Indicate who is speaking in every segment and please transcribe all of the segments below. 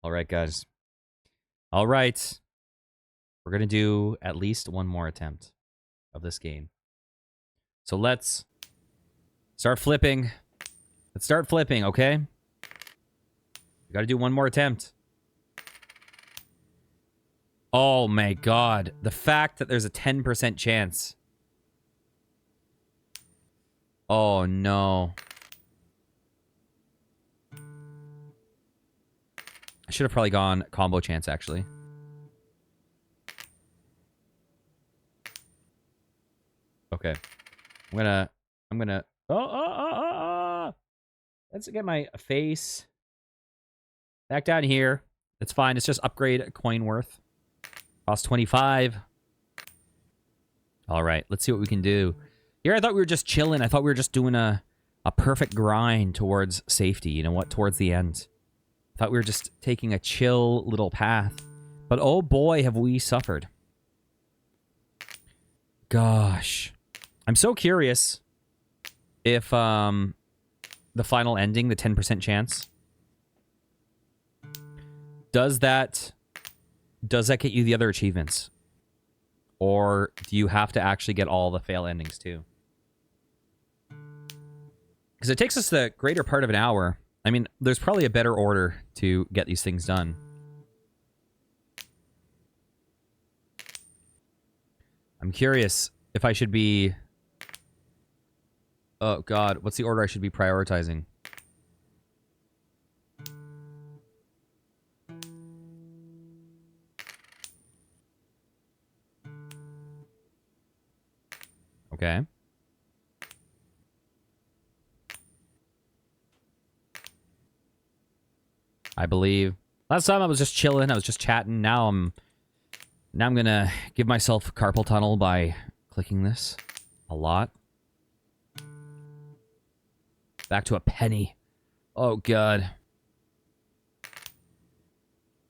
Speaker 1: All right, guys. All right. We're going to do at least one more attempt of this game. So let's start flipping. Let's start flipping, okay? We got to do one more attempt. Oh my god. The fact that there's a 10% chance. Oh no. I should have probably gone combo chance, actually. Okay. I'm gonna... Oh. Let's get my face back down here. It's fine. It's just upgrade coin worth. Cost 25. All right. Let's see what we can do. Here, I thought we were just chilling. I thought we were just doing a perfect grind towards safety. You know what? Towards the end. I thought we were just taking a chill little path. But oh boy, have we suffered. Gosh. I'm so curious if the final ending, the 10% chance, does that get you the other achievements? Or do you have to actually get all the fail endings too? Because it takes us the greater part of an hour. I mean, there's probably a better order to get these things done. I'm curious if I should be... Oh, God. What's the order I should be prioritizing? Okay. I believe. Last time I was just chilling. I was just chatting. Now I'm gonna give myself carpal tunnel by clicking this a lot. Back to a penny. Oh, God.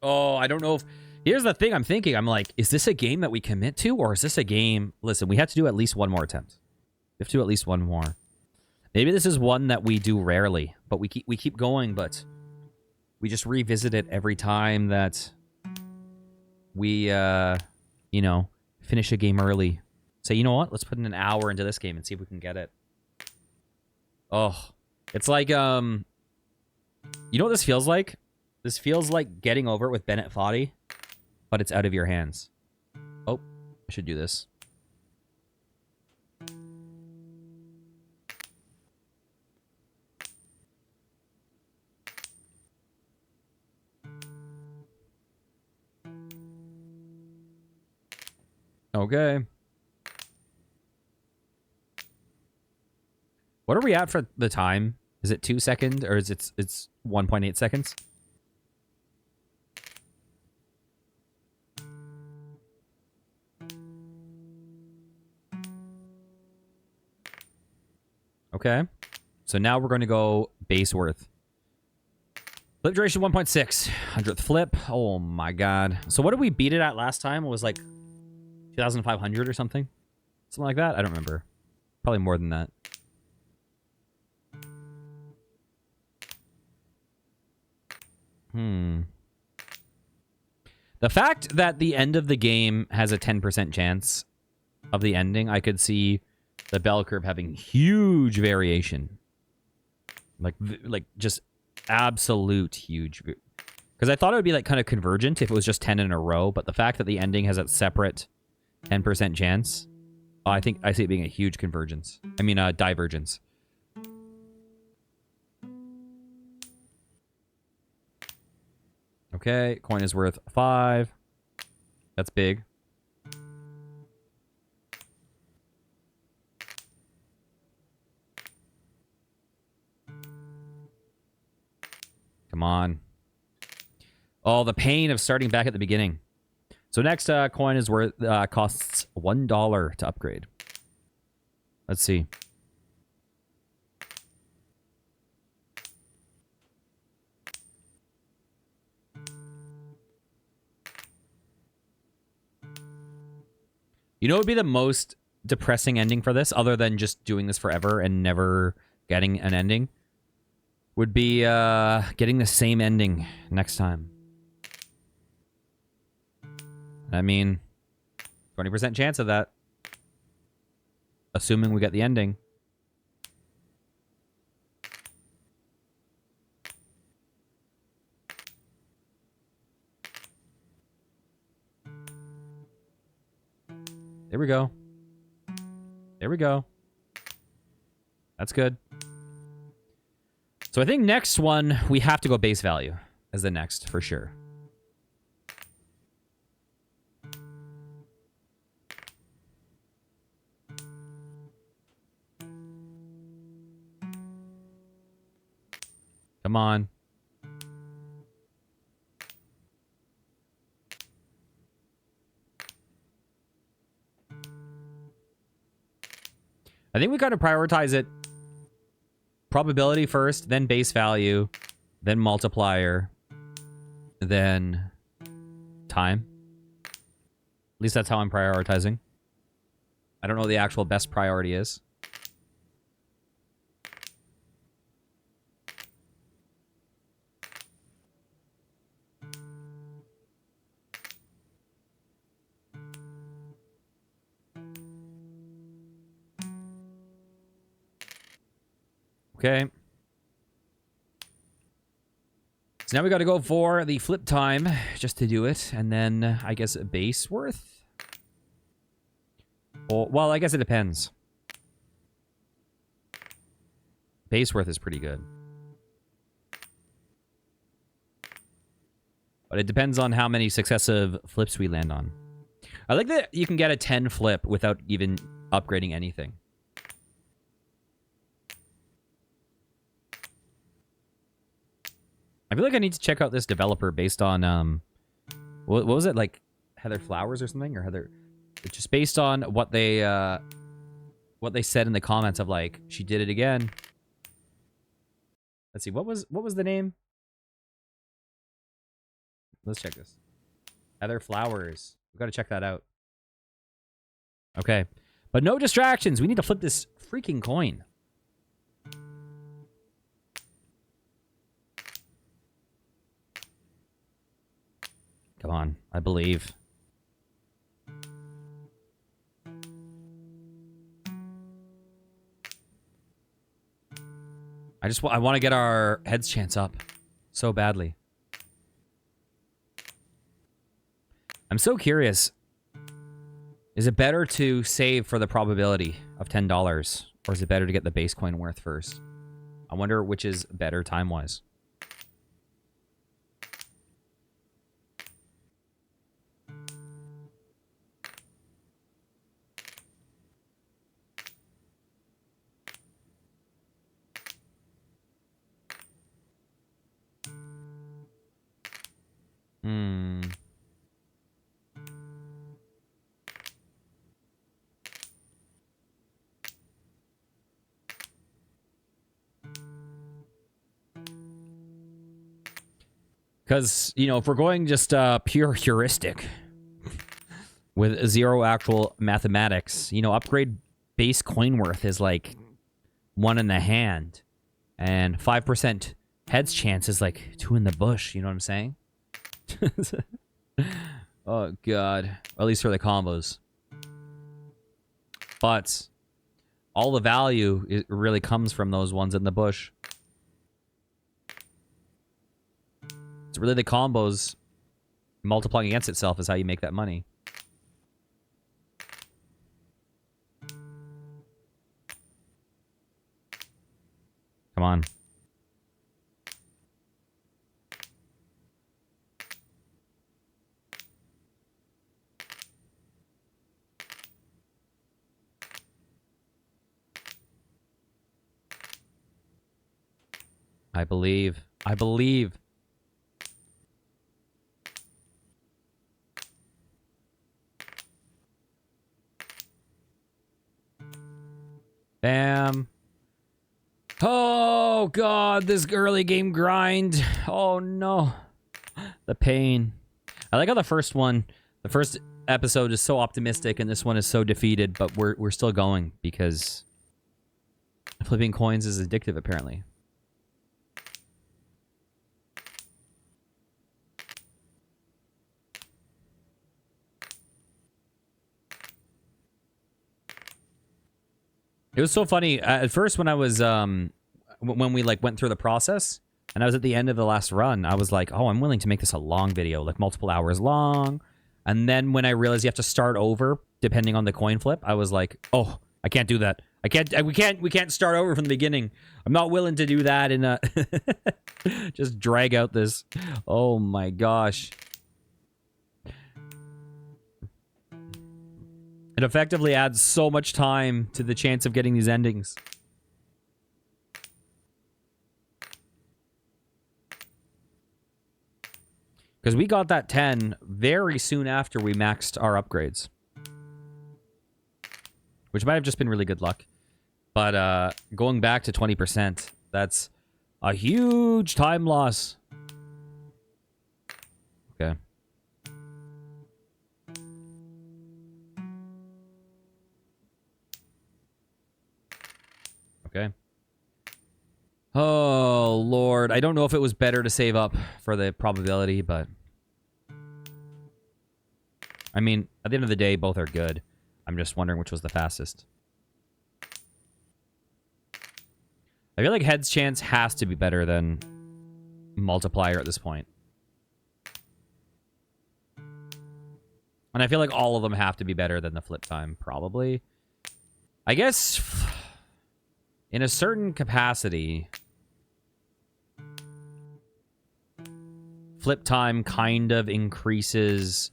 Speaker 1: Oh, I don't know if... Here's the thing I'm thinking. I'm like, is this a game that we commit to? Or is this a game... Listen, we have to do at least one more attempt. We have to do at least one more. Maybe this is one that we do rarely. But we keep going, but... We just revisit it every time that we, you know, finish a game early. Say, you know what? Let's put in an hour into this game and see if we can get it. Oh... It's like, you know what this feels like? This feels like getting over it with Bennett Foddy, but it's out of your hands. Oh, I should do this. Okay. What are we at for the time? Is it 2 seconds or is it's 1.8 seconds? Okay. So now we're going to go base worth. Flip duration 1.6. 100th flip. Oh my god. So what did we beat it at last time? It was like 2,500 or something? Something like that? I don't remember. Probably more than that. The fact that the end of the game has a 10% chance of the ending, I could see the bell curve having huge variation. Like just absolute huge. Because I thought it would be like kind of convergent if it was just 10 in a row, but the fact that the ending has a separate 10% chance, I think I see it being a huge convergence. I mean, divergence. Okay, coin is worth 5. That's big. Come on. Oh, the pain of starting back at the beginning. So next coin is worth costs $1 to upgrade. Let's see. You know what would be the most depressing ending for this, other than just doing this forever and never getting an ending? Would be getting the same ending next time. I mean, 20% chance of that. Assuming we get the ending. There we go. There we go. That's good. So I think next one, we have to go base value as the next, for sure. Come on. I think we got to prioritize it. Probability first, then base value, then multiplier, then time. At least that's how I'm prioritizing. I don't know what the actual best priority is. Okay. So now we got to go for the flip time just to do it. And then I guess a base worth. Oh, well, I guess it depends. Base worth is pretty good. But it depends on how many successive flips we land on. I like that you can get a 10 flip without even upgrading anything. I feel like I need to check out this developer based on, what was it, like Heather Flowers or something? Or Heather, just based on what they said in the comments of like, she did it again. Let's see, what was the name? Let's check this. Heather Flowers. We've got to check that out. Okay. But no distractions. We need to flip this freaking coin. Come on. I believe. I want to get our heads chance up so badly. I'm so curious. Is it better to save for the probability of $10? Or is it better to get the base coin worth first? I wonder which is better time-wise. Because, you know, if we're going just pure heuristic with zero actual mathematics, you know, upgrade base coin worth is like 1 in the hand. And 5% heads chance is like 2 in the bush. You know what I'm saying? Oh, God. Or at least for the combos. But all the value really comes from those ones in the bush. It's really the combos multiplying against itself is how you make that money. Come on. I believe. I believe. Bam. Oh, God, this early game grind. Oh, no. The pain. I like how the first episode is so optimistic and this one is so defeated, but we're still going because flipping coins is addictive, apparently. It was so funny. At first, when I was, when we, like, went through the process, and I was at the end of the last run, I was like, oh, I'm willing to make this a long video, like multiple hours long. And then when I realized you have to start over, depending on the coin flip, I was like, oh, I can't do that. We can't start over from the beginning. I'm not willing to do that and just drag out this. Oh my gosh. It effectively adds so much time to the chance of getting these endings. Because we got that 10 very soon after we maxed our upgrades. Which might have just been really good luck. But going back to 20%, that's a huge time loss. Okay. Okay. Oh, Lord. I don't know if it was better to save up for the probability, but... I mean, at the end of the day, both are good. I'm just wondering which was the fastest. I feel like heads chance has to be better than multiplier at this point. And I feel like all of them have to be better than the flip time, probably. I guess in a certain capacity, flip time kind of increases.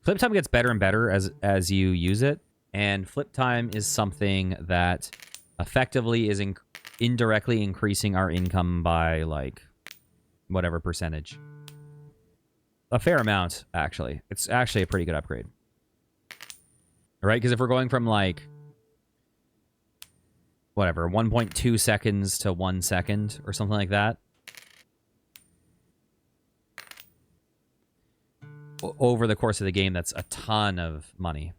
Speaker 1: Flip time gets better and better as you use it. And flip time is something that effectively is indirectly increasing our income by, like, whatever percentage. A fair amount, actually. It's actually a pretty good upgrade. Right? Because if we're going from, like, whatever, 1.2 seconds to 1 second or something like that, over the course of the game, that's a ton of money.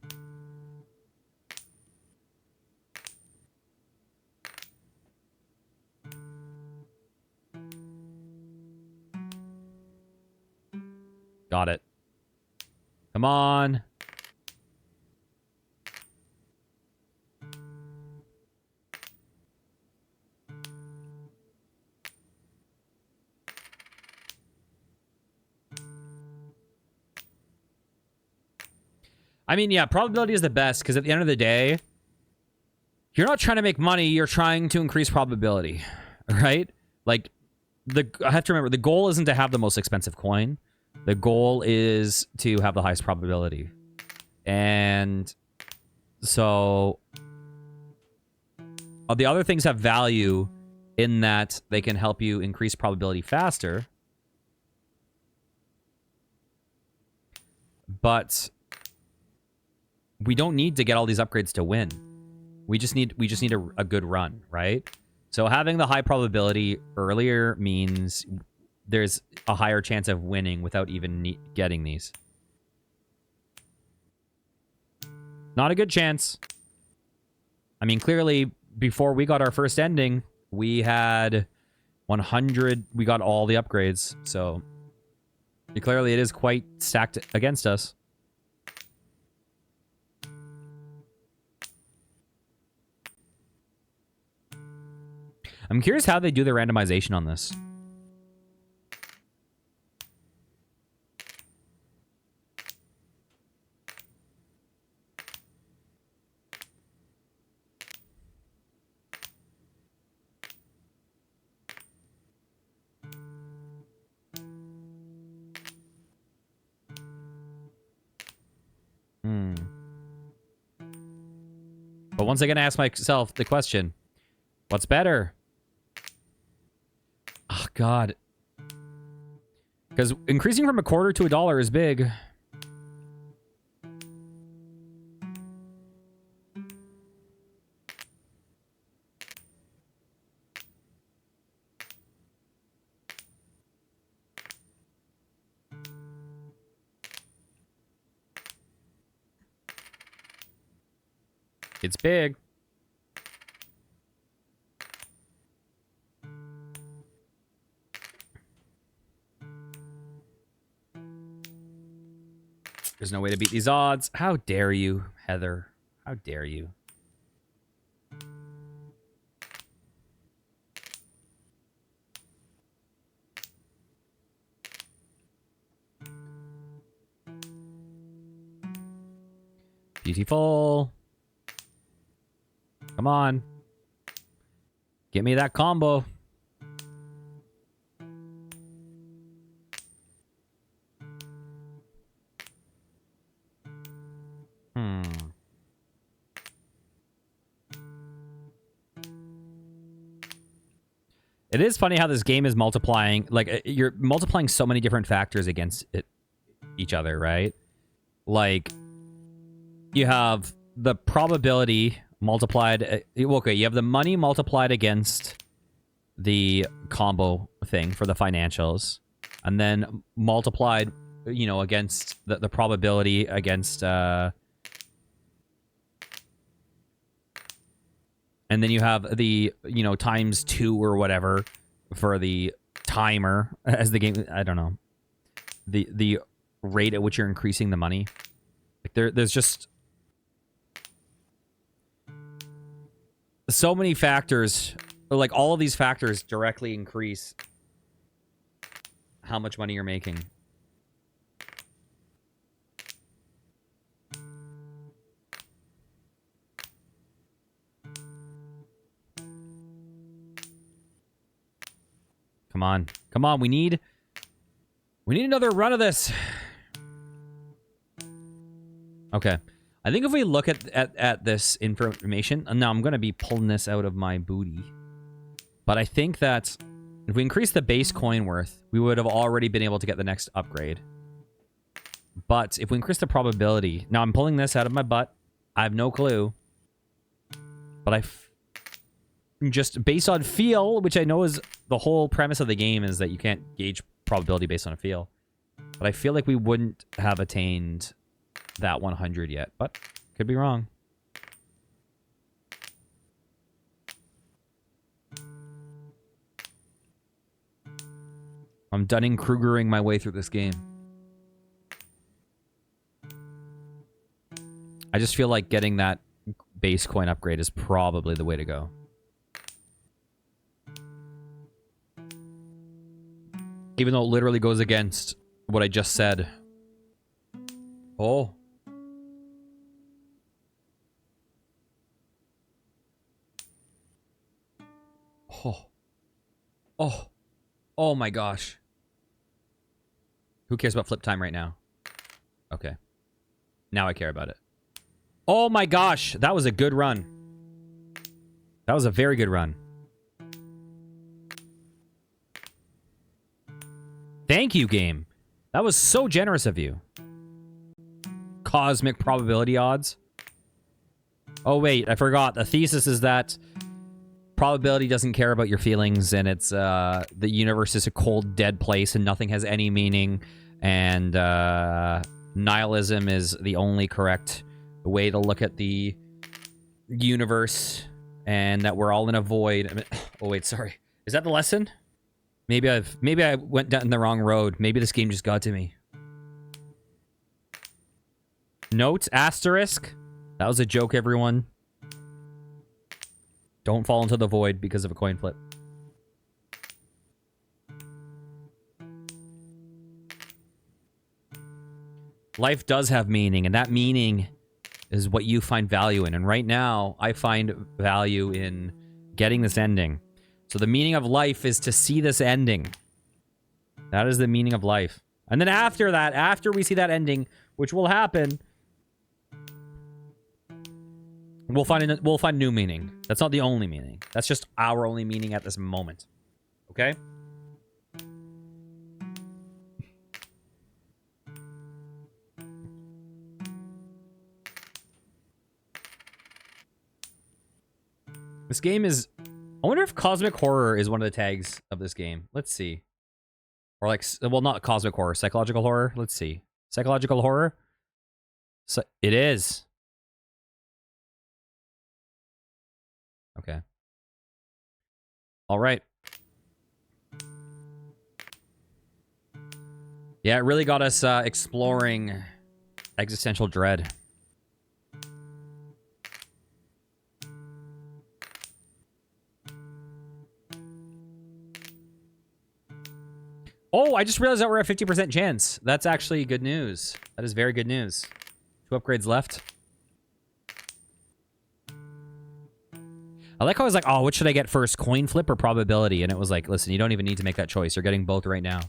Speaker 1: Got it. Come on. I mean, yeah, probability is the best, because at the end of the day, you're not trying to make money, you're trying to increase probability, right? Like, I have to remember, the goal isn't to have the most expensive coin. The goal is to have the highest probability. And so the other things have value in that they can help you increase probability faster. But we don't need to get all these upgrades to win. We just need a good run, right? So having the high probability earlier means there's a higher chance of winning without even getting these. Not a good chance. I mean, clearly, before we got our first ending, we had 100... We got all the upgrades, so... Clearly, it is quite stacked against us. I'm curious how they do the randomization on this. But once again, I ask myself the question, what's better? Oh, God. Because increasing from $0.25 to $1 is big. It's big. There's no way to beat these odds. How dare you, Heather? How dare you? Beautiful. Come on. Get me that combo. It is funny how this game is multiplying. Like, you're multiplying so many different factors against each other, right? Like, you have the probability multiplied. Okay, you have the money multiplied against the combo thing for the financials. And then multiplied, you know, against the probability against... And then you have the, you know, times 2 or whatever for the timer as the game. I don't know. The rate at which you're increasing the money. Like there's just so many factors. Like all of these factors directly increase how much money you're making. Come on. Come on, we need another run of this. Okay. I think if we look at this information, and now I'm going to be pulling this out of my booty. But I think that if we increase the base coin worth, we would have already been able to get the next upgrade. But if we increase the probability... Now, I'm pulling this out of my butt. I have no clue. But just based on feel, which I know is the whole premise of the game, is that you can't gauge probability based on a feel. But I feel like we wouldn't have attained that 100 yet, but could be wrong. I'm Dunning-Krugering my way through this game. I just feel like getting that base coin upgrade is probably the way to go. Even though it literally goes against what I just said. Oh. Oh. Oh. Oh my gosh. Who cares about flip time right now? Okay. Now I care about it. Oh my gosh. That was a good run. That was a very good run. Thank you, game. That was so generous of you. Cosmic probability odds. Oh, wait. I forgot. The thesis is that probability doesn't care about your feelings, and it's the universe is a cold, dead place, and nothing has any meaning, and nihilism is the only correct way to look at the universe, and that we're all in a void. I mean, oh, wait. Sorry. Is that the lesson? Maybe I went down the wrong road. Maybe this game just got to me. Note, asterisk. That was a joke, everyone. Don't fall into the void because of a coin flip. Life does have meaning, and that meaning is what you find value in. And right now, I find value in getting this ending. So the meaning of life is to see this ending. That is the meaning of life. And then after that, after we see that ending, which will happen, we'll find new meaning. That's not the only meaning. That's just our only meaning at this moment. Okay? This game is... I wonder if cosmic horror is one of the tags of this game. Let's see. Or like... Well, not cosmic horror. Psychological horror? Let's see. Psychological horror? So, it is. Okay. All right. Yeah, it really got us exploring existential dread. Oh, I just realized that we're at 50% chance. That's actually good news. That is very good news. 2 upgrades left. I like how I was like, oh, what should I get first? Coin flip or probability? And it was like, listen, you don't even need to make that choice. You're getting both right now.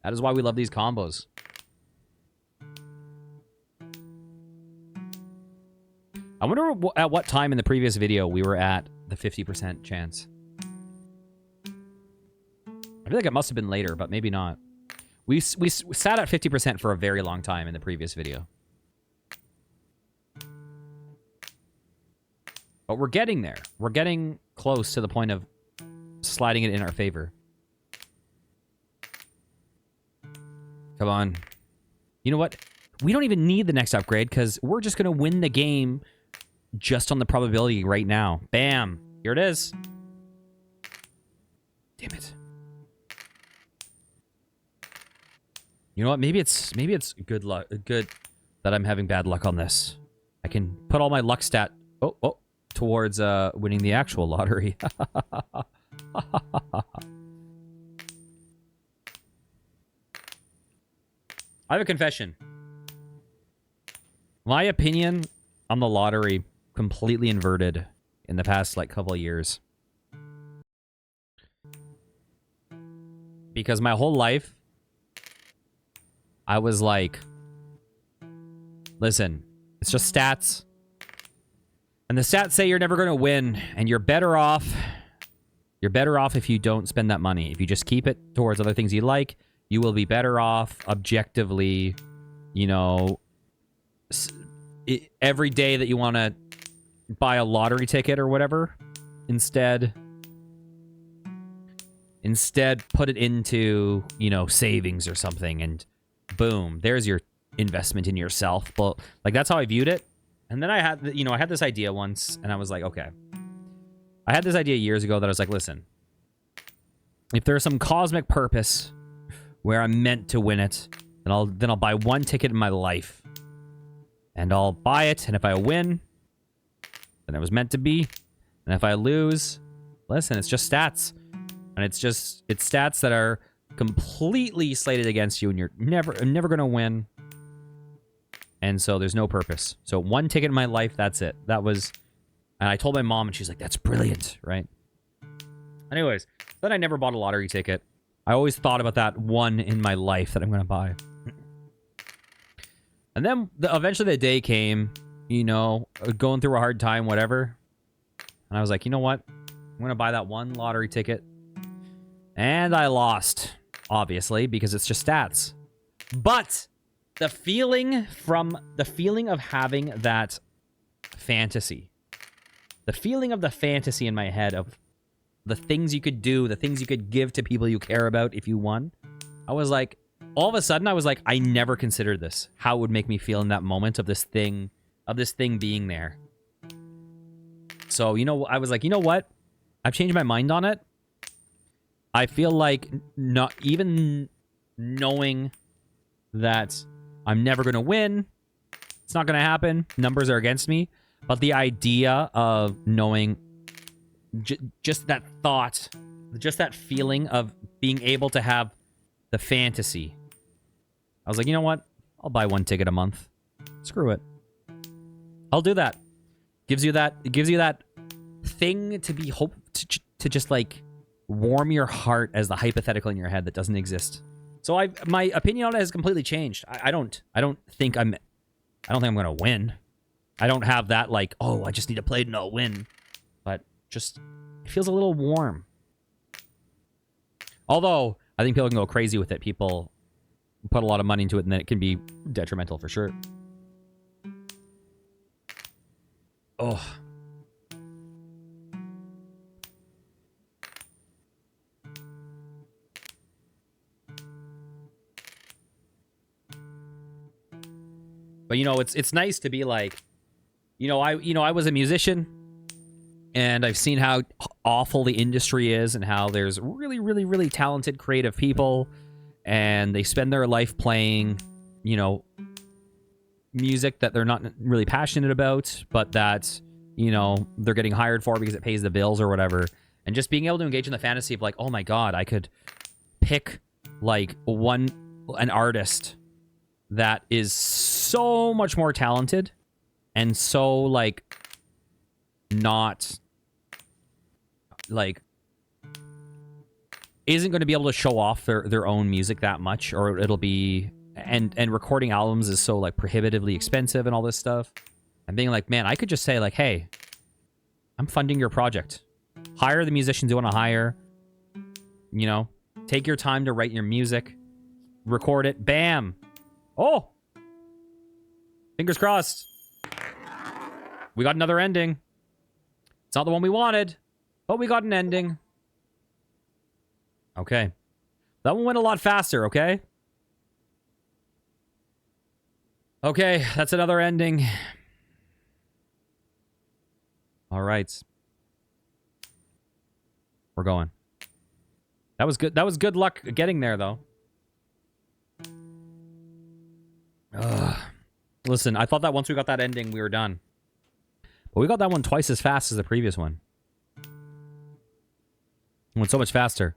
Speaker 1: That is why we love these combos. I wonder at what time in the previous video we were at the 50% chance. I feel like it must have been later, but maybe not. We sat at 50% for a very long time in the previous video. But we're getting there. We're getting close to the point of sliding it in our favor. Come on. You know what? We don't even need the next upgrade because we're just going to win the game just on the probability right now. Bam. Here it is. Damn it. You know what? Maybe it's good luck. Good that I'm having bad luck on this. I can put all my luck stat towards winning the actual lottery. I have a confession. My opinion on the lottery completely inverted in the past like couple of years. Because my whole life I was like, listen, it's just stats. And the stats say you're never going to win, and you're better off if you don't spend that money. If you just keep it towards other things you like, you will be better off objectively, you know, every day that you want to buy a lottery ticket or whatever. Instead put it into, you know, savings or something, and boom, there's your investment in yourself. But like, that's how I viewed it. And then I had, you know, I had this idea once, and I was like, okay. I had this idea years ago that I was like, listen, if there's some cosmic purpose where I'm meant to win it, then I'll buy one ticket in my life, and I'll buy it. And if I win, then it was meant to be. And if I lose, listen, it's just stats, and it's stats that are completely slated against you, and you're never gonna win. And so there's no purpose. So one ticket in my life, that's it. That was, and I told my mom, and she's like, that's brilliant, right? Anyways, then I never bought a lottery ticket. I always thought about that one in my life that I'm gonna buy. And then eventually the day came, you know, going through a hard time, whatever. And I was like, you know what? I'm gonna buy that one lottery ticket. And I lost, obviously, because it's just stats. But the feeling of having that fantasy, the feeling of the fantasy in my head of the things you could do, the things you could give to people you care about if you won, I was like, all of a sudden, I was like, I never considered this. How it would make me feel in that moment of this thing being there. So, you know, I was like, you know what? I've changed my mind on it. I feel like not even knowing that I'm never going to win, it's not going to happen. Numbers are against me. But the idea of knowing just that thought, just that feeling of being able to have the fantasy. I was like, you know what? I'll buy one ticket a month. Screw it. I'll do that. It gives you that thing to be to just like warm your heart as the hypothetical in your head that doesn't exist. So my opinion on it has completely changed. I don't think I'm gonna win. I don't have that like, oh, I just need to play it and I'll win. But just it feels a little warm. Although I think people can go crazy with it. People put a lot of money into it, and then it can be detrimental for sure. Oh. But you know, it's nice to be like, I was a musician, and I've seen how awful the industry is, and how there's really, really, really talented creative people, and they spend their life playing, music that they're not really passionate about, but that, they're getting hired for because it pays the bills or whatever. And just being able to engage in the fantasy of like, oh my God, I could pick like an artist that is so much more talented and so, like, not, like, isn't going to be able to show off their own music that much, or it'll be, and recording albums is so, like, prohibitively expensive and all this stuff. And being like, man, I could just say, like, hey, I'm funding your project. Hire the musicians you want to hire. You know, take your time to write your music. Record it. Bam. Oh. Fingers crossed. We got another ending. It's not the one we wanted, but we got an ending. Okay. That one went a lot faster, okay? Okay, that's another ending. All right. We're going. That was good. That was good luck getting there, though. Ugh. Listen, I thought that once we got that ending, we were done. But we got that one twice as fast as the previous one. It went so much faster.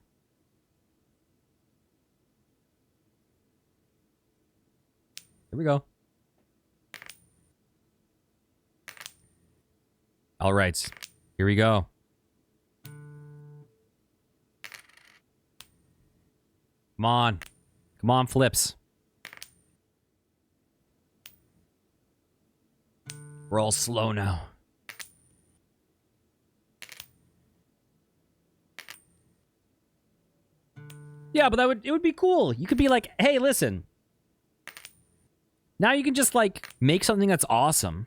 Speaker 1: Here we go. All right. Here we go. Come on. Come on, flips. We're all slow now. Yeah, but it would be cool. You could be like, hey, listen. Now you can just, like, make something that's awesome.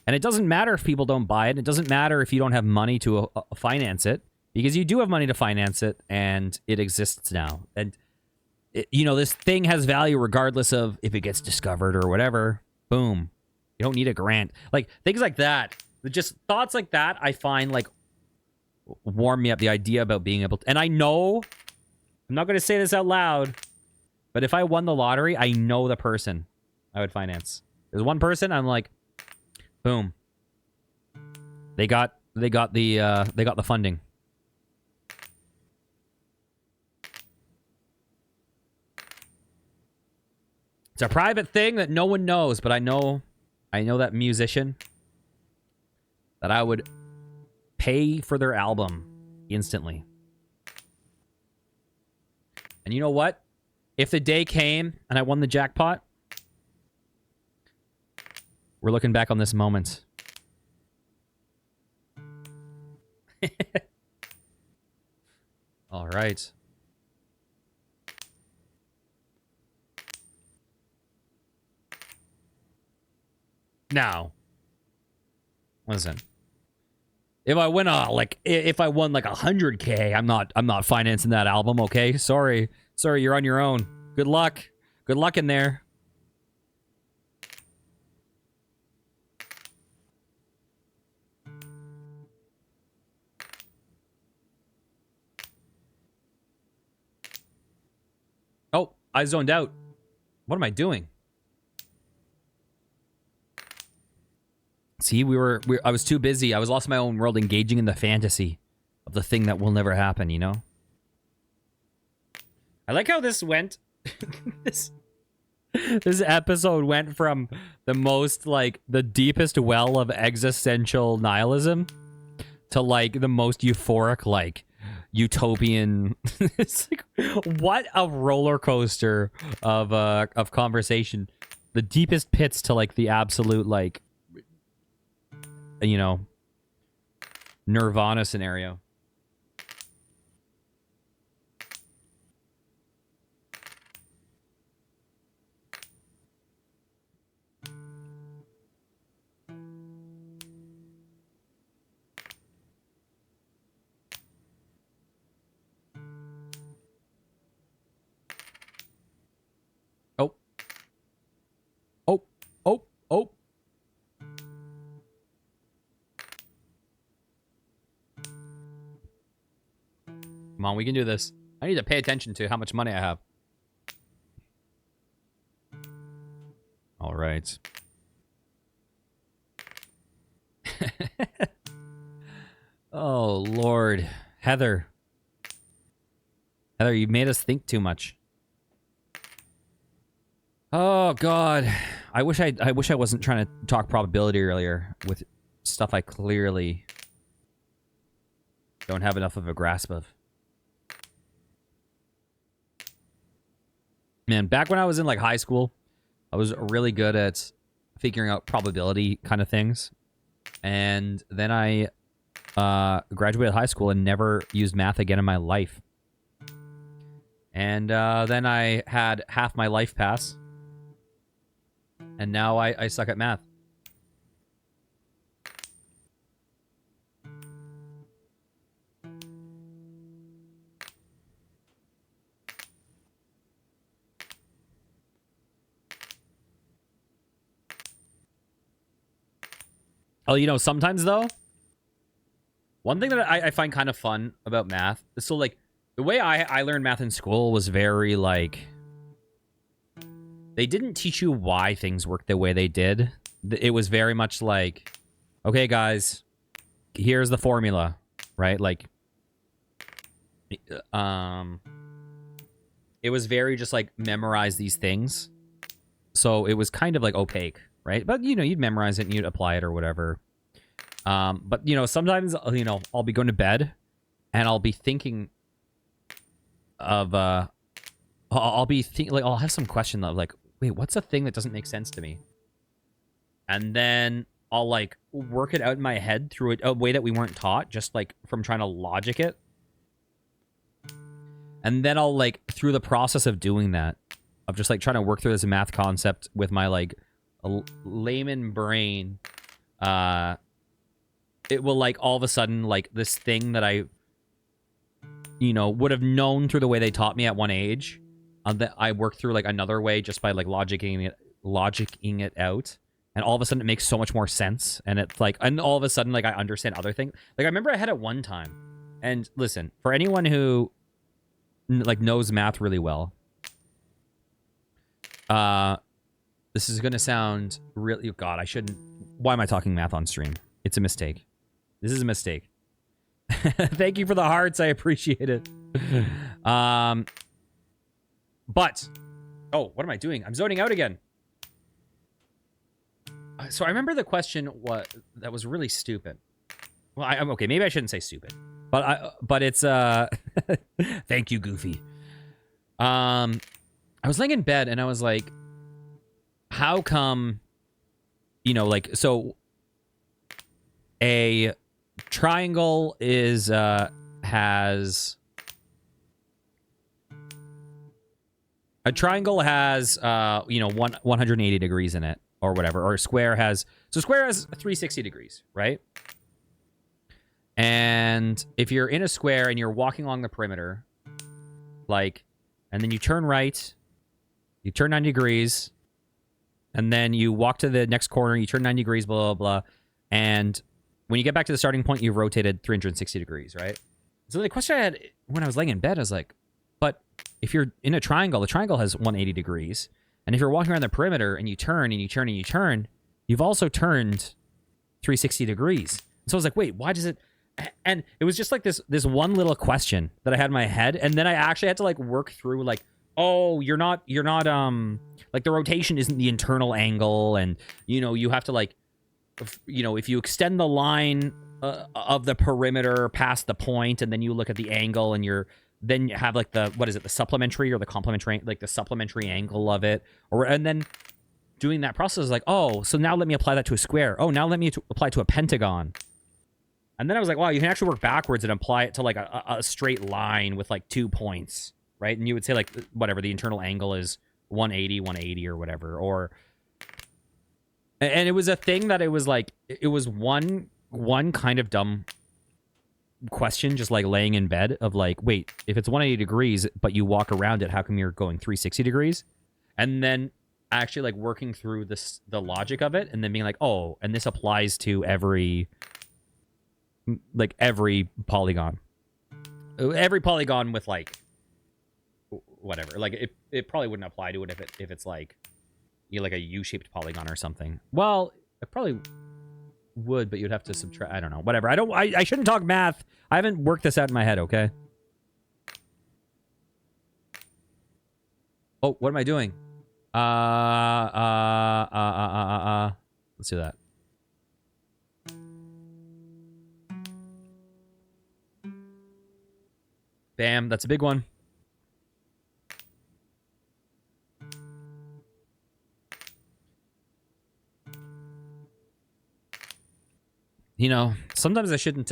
Speaker 1: And it doesn't matter if people don't buy it. It doesn't matter if you don't have money to finance it. Because you do have money to finance it, and it exists now. And, you know, this thing has value regardless of if it gets discovered or whatever. Boom. You don't need a grant. Like, things like that. Just thoughts like that, I find, like, warm me up. The idea about being able to... And I know... I'm not going to say this out loud, but if I won the lottery, I know the person I would finance. There's one person, I'm like, boom. They got the funding. It's a private thing that no one knows, but I know that musician that I would pay for their album instantly. And you know what? If the day came and I won the jackpot, we're looking back on this moment. All right. Now, listen. If I win if I won like 100K, I'm not financing that album, okay? Sorry, you're on your own. Good luck. Good luck in there. Oh, I zoned out. What am I doing? See, I was too busy. I was lost in my own world, engaging in the fantasy of the thing that will never happen, you know? I like how this went. this episode went from the most, like, the deepest well of existential nihilism to, like, the most euphoric, like, utopian. It's like, what a roller coaster of conversation. The deepest pits to, like, the absolute, like, you know, Nirvana scenario. Oh. Oh. Oh. Oh. Come on, we can do this. I need to pay attention to how much money I have. All right. Oh, Lord. Heather. Heather, you made us think too much. Oh God, I wish I wasn't trying to talk probability earlier with stuff I clearly don't have enough of a grasp of. Man, back when I was in like high school, I was really good at figuring out probability kind of things. And then I graduated high school and never used math again in my life. And then I had half my life pass. And now I suck at math. Oh, you know, sometimes though, one thing that I find kind of fun about math is so like the way I learned math in school was very like, they didn't teach you why things worked the way they did. It was very much like, okay, guys, here's the formula, right? Like, it was very just like memorize these things. So it was kind of like opaque, right? But, you know, you'd memorize it and you'd apply it or whatever. But, you know, sometimes, you know, I'll be going to bed and I'll be thinking of, I'll be thinking, like, I'll have some question of like, wait, what's a thing that doesn't make sense to me? And then I'll like work it out in my head through a way that we weren't taught, just like from trying to logic it. And then I'll like, through the process of doing that, of just like trying to work through this math concept with my like layman brain, it will like all of a sudden like this thing that I, you know, would have known through the way they taught me at one age, that I work through like another way just by like logicking it out, and all of a sudden it makes so much more sense, and it's like, and all of a sudden like I understand other things. Like I remember I had it one time, and listen, for anyone who like knows math really well, this is gonna sound really, God, I shouldn't. Why am I talking math on stream? It's a mistake. This is a mistake. Thank you for the hearts. I appreciate it. But, oh, what am I doing? I'm zoning out again. So I remember the question that was really stupid. Well, I'm okay. Maybe I shouldn't say stupid, but it's thank you, Goofy. I was laying in bed and I was like, how come, you know, like, so a triangle is has you know 180 degrees in it or whatever, or a square has, so square has 360 degrees, right? And if you're in a square and you're walking along the perimeter, like, and then you turn right, you turn 90 degrees, and then you walk to the next corner, you turn 90 degrees, blah blah blah, and when you get back to the starting point, you've rotated 360 degrees, right? So the question I had when I was laying in bed, I was like, but if you're in a triangle, the triangle has 180 degrees. And if you're walking around the perimeter and you turn and you turn and you turn, you've also turned 360 degrees. So I was like, wait, why does it... And it was just like this one little question that I had in my head. And then I actually had to like work through like, oh, you're not, like the rotation isn't the internal angle. And, you know, you have to like, you know, if you extend the line of the perimeter past the point, and then you look at the angle, and then you have like the, what is it, the supplementary or the complementary, like the supplementary angle of it, and then doing that process is like, oh, so now let me apply that to a square. Oh, now let me apply to a pentagon. And then I was like, wow, you can actually work backwards and apply it to like a straight line with like 2 points, right? And you would say like, whatever, the internal angle is 180 or whatever, or... And it was a thing that it was like, it was one kind of dumb question, just like laying in bed of like, wait, if it's 180 degrees, but you walk around it, how come you're going 360 degrees? And then actually like working through the logic of it, and then being like, oh, and this applies to every polygon. Every polygon with like, whatever. Like it probably wouldn't apply to it if it's like, you know, like a U-shaped polygon or something. Well, it probably would, but you'd have to subtract. I don't know. Whatever. I shouldn't talk math. I haven't worked this out in my head, okay? Oh, what am I doing? Let's do that. Bam, that's a big one. You know, sometimes I shouldn't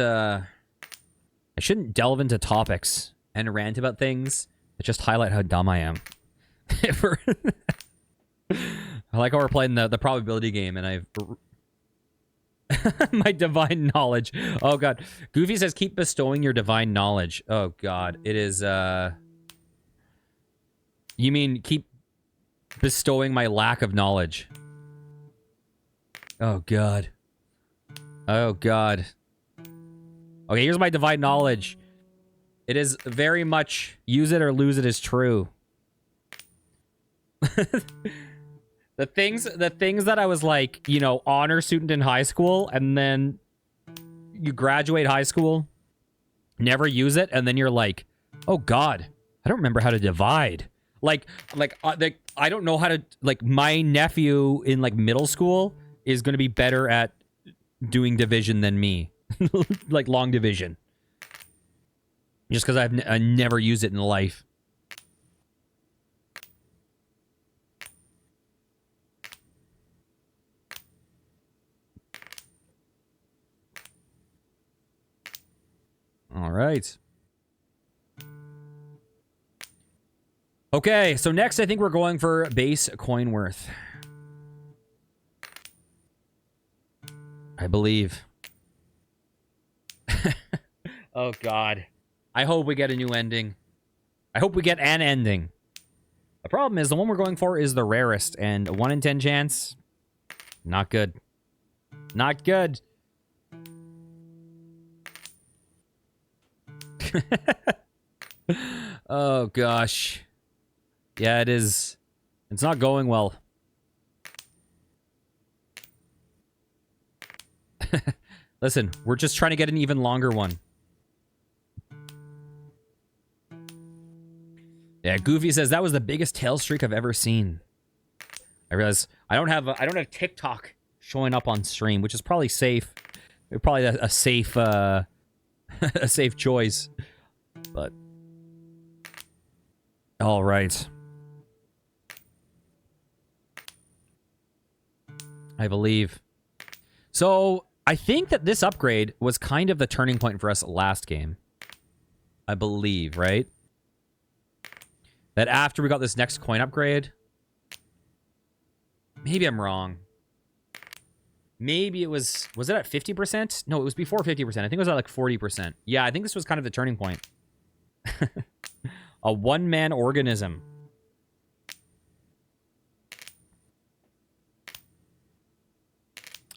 Speaker 1: delve into topics and rant about things that just highlight how dumb I am. I like how we're playing the probability game, and I've my divine knowledge. Oh god, Goofy says keep bestowing your divine knowledge. Oh god, it is. You mean keep bestowing my lack of knowledge? Oh god. Oh god. Okay, here's my divine knowledge. It is very much use it or lose it is true. The things that I was like, you know, honor student in high school, and then you graduate high school, never use it, and then you're like, oh god, I don't remember how to divide. Like I don't know how to, like, my nephew in like middle school is going to be better at doing division than me. Like long division. Just because I never used it in life. All right. Okay, so next I think we're going for base coin worth. I believe. Oh god. I hope we get a new ending. I hope we get an ending. The problem is the one we're going for is the rarest, and a 1 in 10 chance. Not good. Not good. Oh gosh. Yeah, it is. It's not going well. Listen, we're just trying to get an even longer one. Yeah, Goofy says that was the biggest tail streak I've ever seen. I realize I don't have TikTok showing up on stream, which is probably safe. Probably a safe a safe choice. But all right. I believe. So, I think that this upgrade was kind of the turning point for us last game. I believe, right? That after we got this next coin upgrade... Maybe I'm wrong. Maybe it was... Was it at 50%? No, it was before 50%. I think it was at like 40%. Yeah, I think this was kind of the turning point. A one-man organism.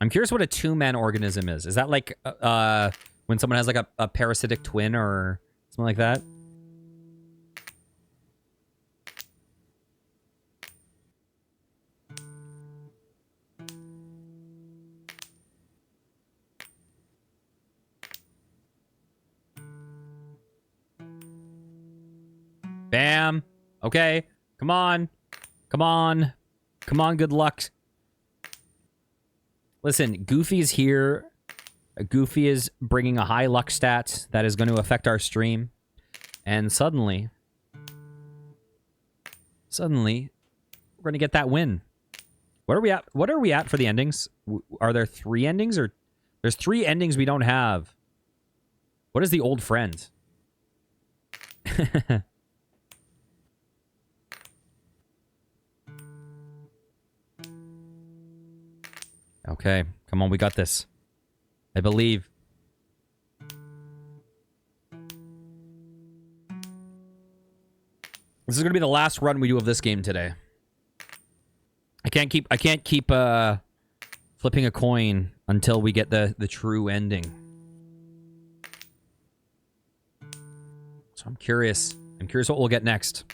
Speaker 1: I'm curious what a two-man organism is. Is that like when someone has like a parasitic twin or something like that? Bam. Okay. Come on. Come on. Come on, good luck. Listen, Goofy's here. Goofy is bringing a high luck stat that is going to affect our stream. And suddenly, we're going to get that win. What are we at? What are we at for the endings? Are there 3 endings or there's 3 endings we don't have? What is the old friend? Okay, come on, we got this. I believe. This is gonna be the last run we do of this game today. I can't keep flipping a coin until we get the true ending. So I'm curious. I'm curious what we'll get next.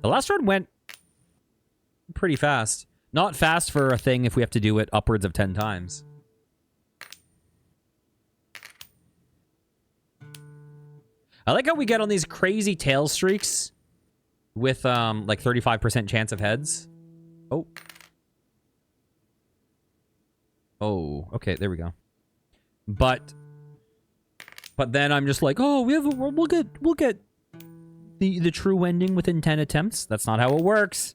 Speaker 1: The last run went pretty fast. Not fast for a thing if we have to do it upwards of 10 times. I like how we get on these crazy tail streaks with like 35% chance of heads. Oh. Oh, okay, there we go. But then I'm just like, oh, we'll get the true ending within 10 attempts. That's not how it works.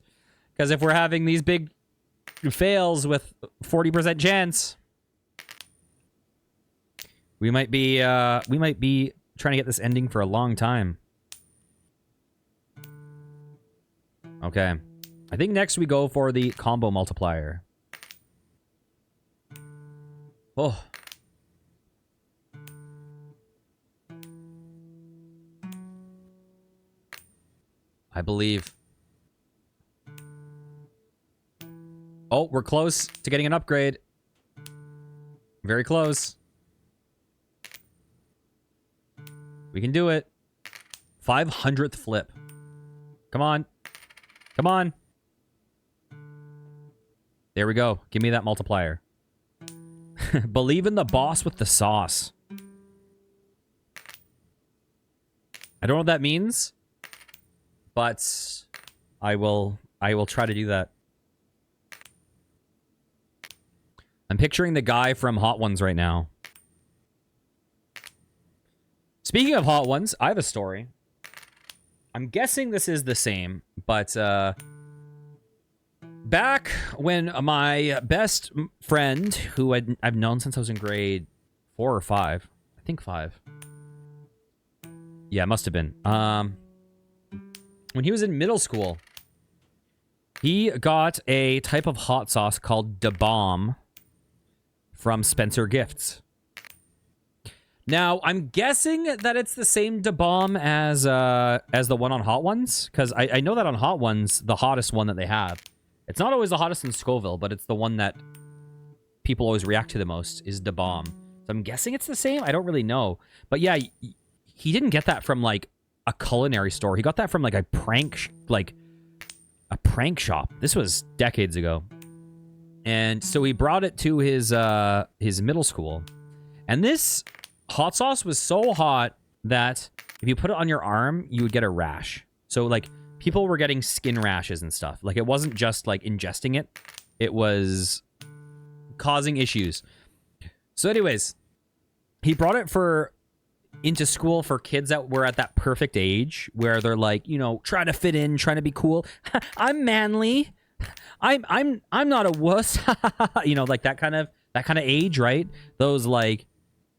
Speaker 1: Because if we're having these big fails with 40% chance, we might be trying to get this ending for a long time. Okay. I think next we go for the combo multiplier. Oh. I believe. Oh, we're close to getting an upgrade. Very close. We can do it. 500th flip. Come on. Come on. There we go. Give me that multiplier. Believe in the boss with the sauce. I don't know what that means, but I will try to do that. I'm picturing the guy from Hot Ones right now. Speaking of Hot Ones, I have a story. I'm guessing this is the same, but back when my best friend, who I've known since I was in grade 4 or 5, I think 5. Yeah, it must have been. When he was in middle school, he got a type of hot sauce called Da Bomb from Spencer Gifts. Now, I'm guessing that it's the same Da Bomb as the one on Hot Ones, because I know that on Hot Ones, the hottest one that they have, it's not always the hottest in Scoville, but it's the one that people always react to the most is Da Bomb. So I'm guessing it's the same. I don't really know. But yeah, he didn't get that from like a culinary store. He got that from like a prank shop. This was decades ago. And so he brought it to his middle school. And this hot sauce was so hot that if you put it on your arm, you would get a rash. So like people were getting skin rashes and stuff. Like it wasn't just like ingesting it. It was causing issues. So anyways, he brought it into school for kids that were at that perfect age where they're like, you know, trying to fit in, trying to be cool. I'm manly. I'm not a wuss. You know, like that kind of age, right? Those like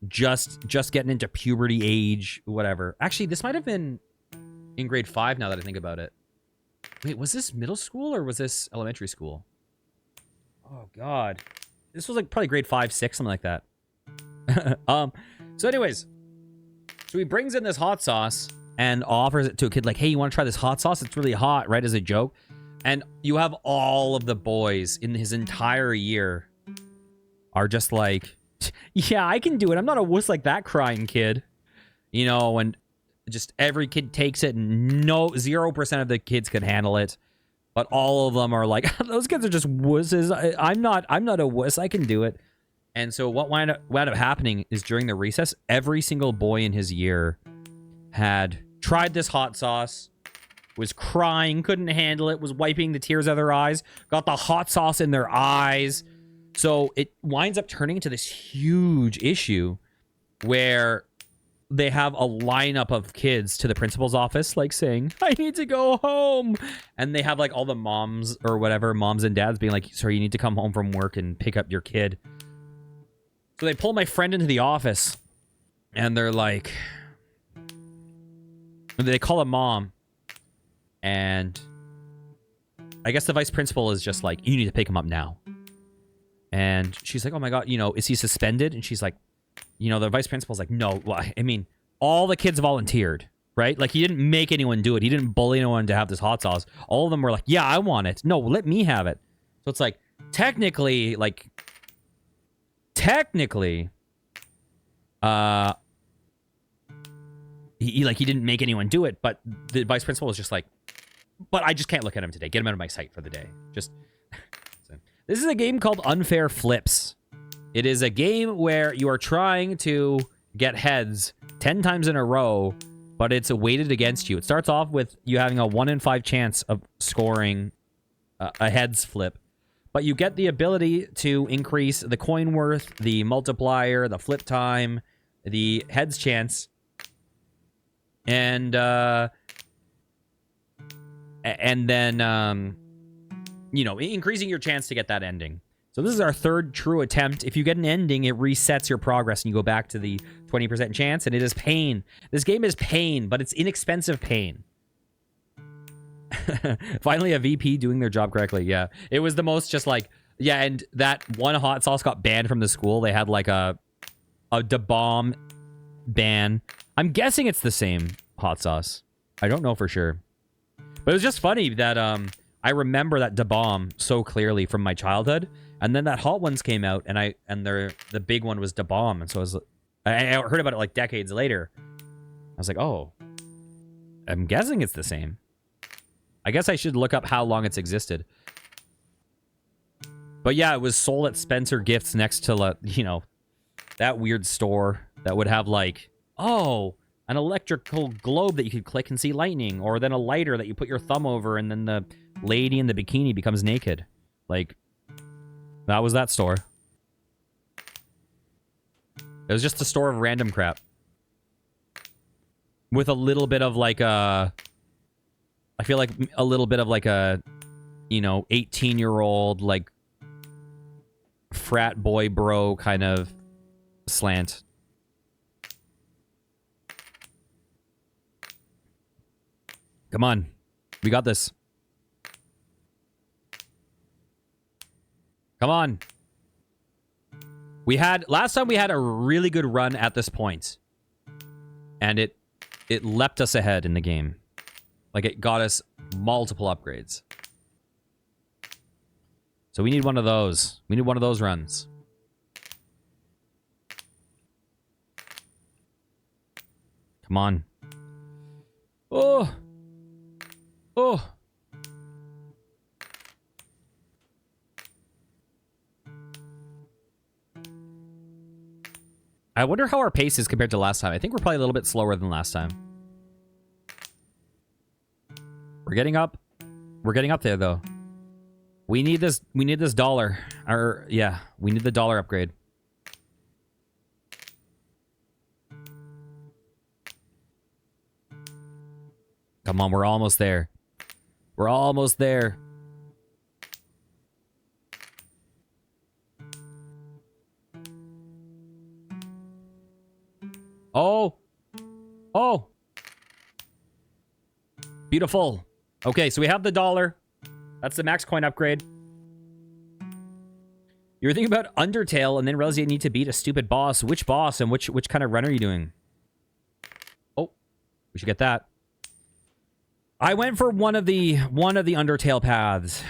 Speaker 1: just getting into puberty age, whatever. Actually, this might have been in grade 5 now that I think about it. Wait, was this middle school or was this elementary school? Oh god. This was like probably grade 5, 6, something like that. So anyways, so he brings in this hot sauce and offers it to a kid like, hey, you want to try this hot sauce? It's really hot, right? As a joke. And you have all of the boys in his entire year are just like, yeah, I can do it. I'm not a wuss like that crying kid. You know, and just every kid takes it and 0% of the kids can handle it. But all of them are like, those kids are just wusses. I'm not a wuss. I can do it. And so what wound up happening is during the recess, every single boy in his year had tried this hot sauce, was crying, couldn't handle it, was wiping the tears out of their eyes, got the hot sauce in their eyes. So it winds up turning into this huge issue where they have a lineup of kids to the principal's office, like saying, I need to go home. And they have like all the moms or whatever, moms and dads being like, sorry, you need to come home from work and pick up your kid. So they pull my friend into the office and they're like, they call a mom. And I guess the vice principal is just like, you need to pick him up now. And she's like, oh my God, you know, is he suspended? And she's like, you know, the vice principal's like, no, well, I mean, all the kids volunteered, right? Like he didn't make anyone do it. He didn't bully anyone to have this hot sauce. All of them were like, yeah, I want it. No, let me have it. So it's like, technically, he didn't make anyone do it, but the vice principal was just like, but I just can't look at him today. Get him out of my sight for the day. Just this is a game called Unfair Flips. It is a game where you are trying to get heads 10 times in a row but it's weighted against you. It starts off with you having a 1 in 5 chance of scoring a heads flip, but you get the ability to increase the coin worth, the multiplier, the flip time, the heads chance, and then you know, increasing your chance to get that ending. So this is our third true attempt. If you get an ending, it resets your progress and you go back to the 20% chance, and it is pain. This game is pain, but it's inexpensive pain. Finally, a VP doing their job correctly. Yeah, it was the most just like, yeah, and that one hot sauce got banned from the school. They had like a da bomb ban. I'm guessing it's the same hot sauce. I don't know for sure. But it was just funny that I remember that da bomb so clearly from my childhood. And then that hot ones came out, and the big one was da bomb, and so I heard about it like decades later. I was like, oh, I'm guessing it's the same. I guess I should look up how long it's existed. But yeah, it was sold at Spencer Gifts next to, you know, that weird store that would have like, oh, an electrical globe that you could click and see lightning, or then a lighter that you put your thumb over, and then the lady in the bikini becomes naked. Like, that was that store. It was just a store of random crap. With a little bit of like a... I feel like a little bit of like a, you know, 18-year-old, like, frat boy bro kind of slant. Come on. We got this. Come on. Last time we had a really good run at this point. And it leapt us ahead in the game. Like, it got us multiple upgrades. So we need one of those. We need one of those runs. Come on. Oh. Oh. I wonder how our pace is compared to last time. I think we're probably a little bit slower than last time. We're getting up. We're getting up there, though. We need this. We need this dollar. Or, yeah, we need the dollar upgrade. Come on, we're almost there. We're almost there. Oh. Oh. Beautiful. Okay, so we have the dollar. That's the max coin upgrade. You were thinking about Undertale and then realized you need to beat a stupid boss. Which boss and which kind of run are you doing? Oh, we should get that. I went for one of the Undertale paths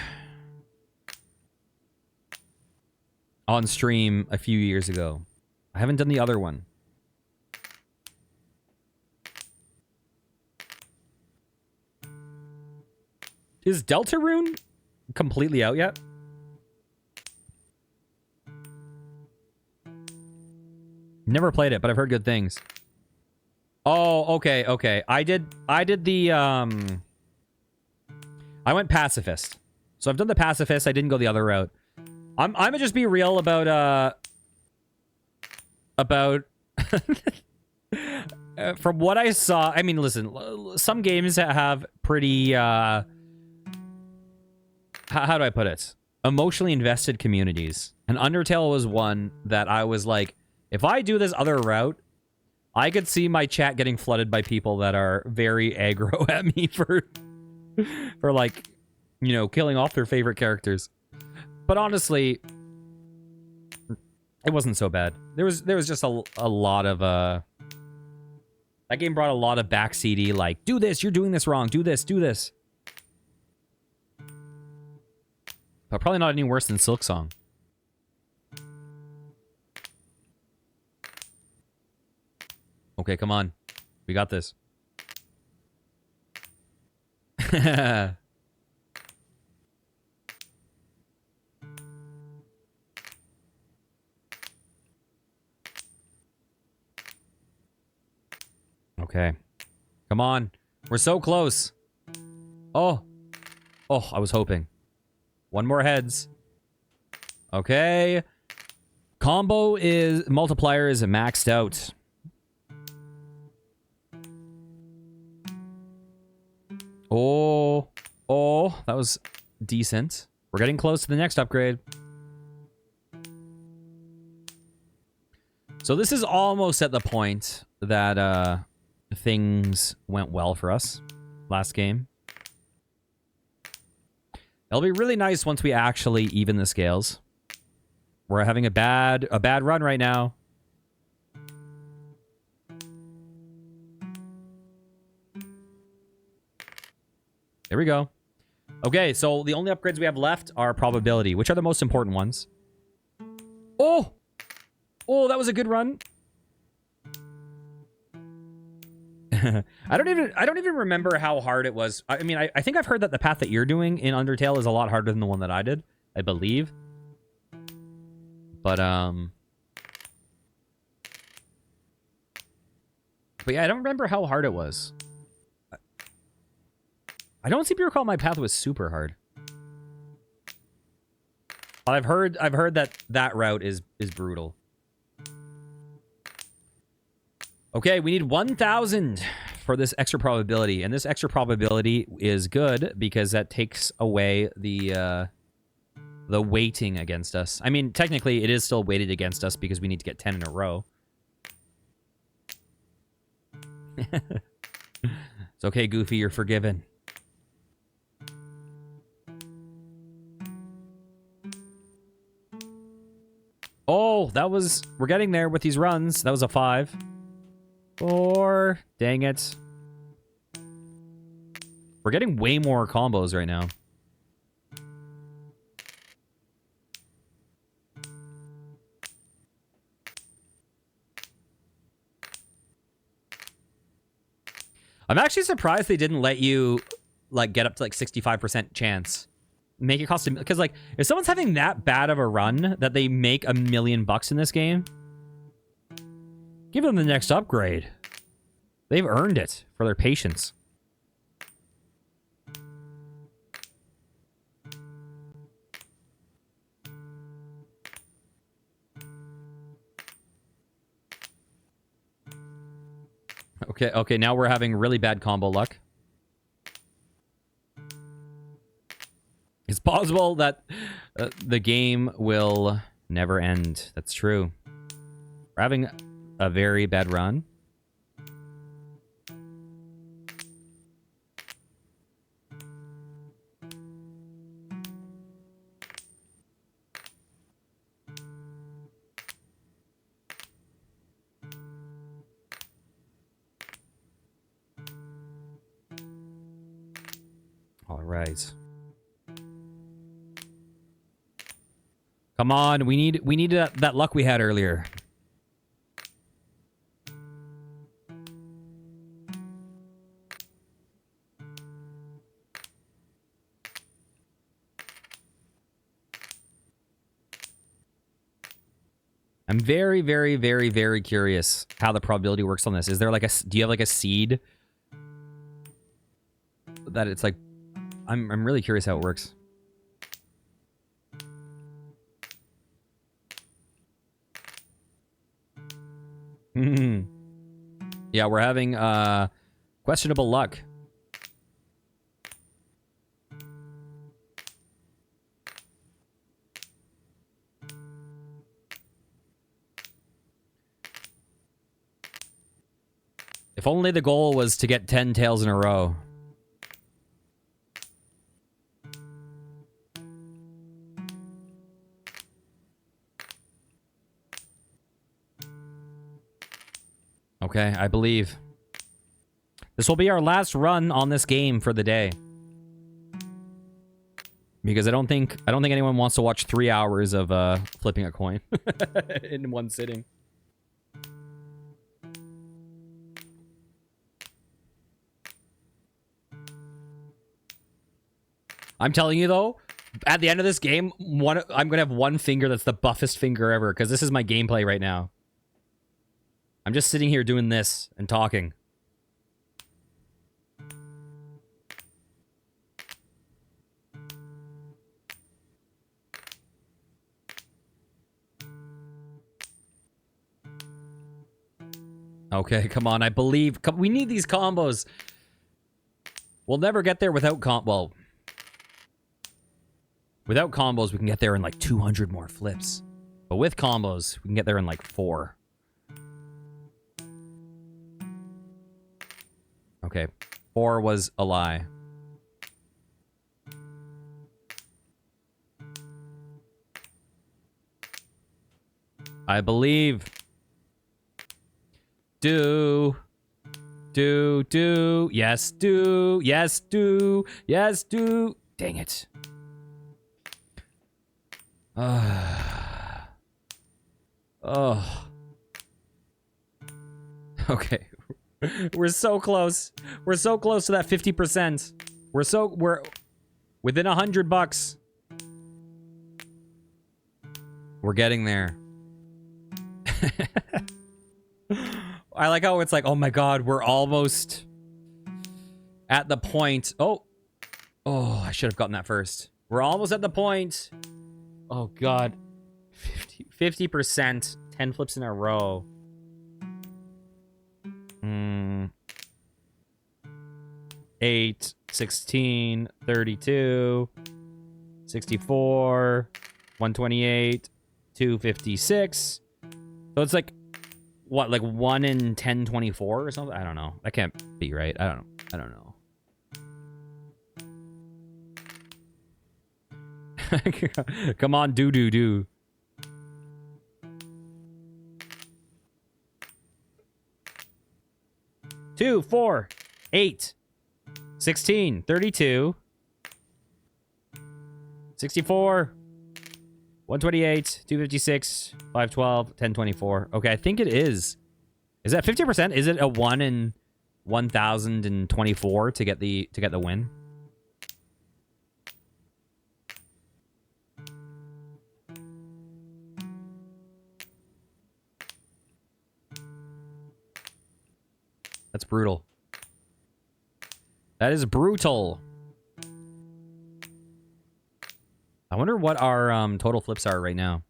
Speaker 1: on stream a few years ago. I haven't done the other one. Is Deltarune completely out yet? Never played it, but I've heard good things. Oh, okay, okay. I did the I went pacifist. So I've done the pacifist. I didn't go the other route. I'm gonna just be real about from what I saw. I mean, listen, some games have pretty how do I put it? Emotionally invested communities. And Undertale was one that I was like, if I do this other route, I could see my chat getting flooded by people that are very aggro at me for like, you know, killing off their favorite characters. But honestly, it wasn't so bad. There was just a lot of that game brought a lot of backseaty, like, do this, you're doing this wrong, do this, do this. But probably not any worse than Silksong. Okay, come on. We got this. Okay. Come on. We're so close. Oh. Oh, I was hoping. One more heads. Okay. Multiplier is maxed out. Oh. Oh, that was decent. We're getting close to the next upgrade. So this is almost at the point that things went well for us last game. It'll be really nice once we actually even the scales. We're having a bad run right now. There we go. Okay, so the only upgrades we have left are probability, which are the most important ones. Oh! Oh, that was a good run. I don't even remember how hard it was. I mean, I think I've heard that the path that you're doing in Undertale is a lot harder than the one that I did, I believe. But yeah, I don't remember how hard it was. I don't seem to recall my path was super hard. But I've heard that route is brutal. Okay, we need 1,000 for this extra probability, and this extra probability is good because that takes away the weighting against us. I mean, technically, it is still weighted against us because we need to get 10 in a row. It's okay, Goofy, you're forgiven. Oh, we're getting there with these runs. That was a 5. 4. Dang it. We're getting way more combos right now. I'm actually surprised they didn't let you, like, get up to, like, 65% chance. Make it cost because, like, if someone's having that bad of a run that they make $1 million in this game, give them the next upgrade. They've earned it for their patience. Okay, now we're having really bad combo luck. It's possible that the game will never end. That's true. We're having a very bad run. All right. Come on, we need that luck we had earlier. I'm very, very, very, very curious how the probability works on this. Is there like do you have like a seed that it's like, I'm really curious how it works. Yeah, we're having questionable luck. If only the goal was to get 10 tails in a row. Okay, I believe. This will be our last run on this game for the day. Because I don't think anyone wants to watch 3 hours of flipping a coin in one sitting. I'm telling you though, at the end of this game, I'm gonna have one finger that's the buffest finger ever, because this is my gameplay right now. I'm just sitting here doing this and talking. Okay, come on. I believe. We need these combos. We'll never get there without well, without combos, we can get there in like 200 more flips. But with combos, we can get there in like 4. Okay. 4 was a lie. I believe. Do. Yes, do. Yes, do. Yes, do. Dang it. Oh. Okay. We're so close. We're so close to that 50%. We're within $100. We're getting there. I like how it's like, oh my god, we're almost at the point. Oh, I should have gotten that first. We're almost at the point. Oh god, 50%, 10 flips in a row. 8, 16, 32, 64, 128, 256. So it's like, what, like 1 in 1024 or something? I don't know. That can't be right. I don't know. Come on, do. 2, 4, 8, 16, 32, 64, 128, 256, 512, 1024. Okay, I think it is. Is that 50%? Is it a 1 in 1024 to get the win? That's brutal. That is brutal. I wonder what our total flips are right now.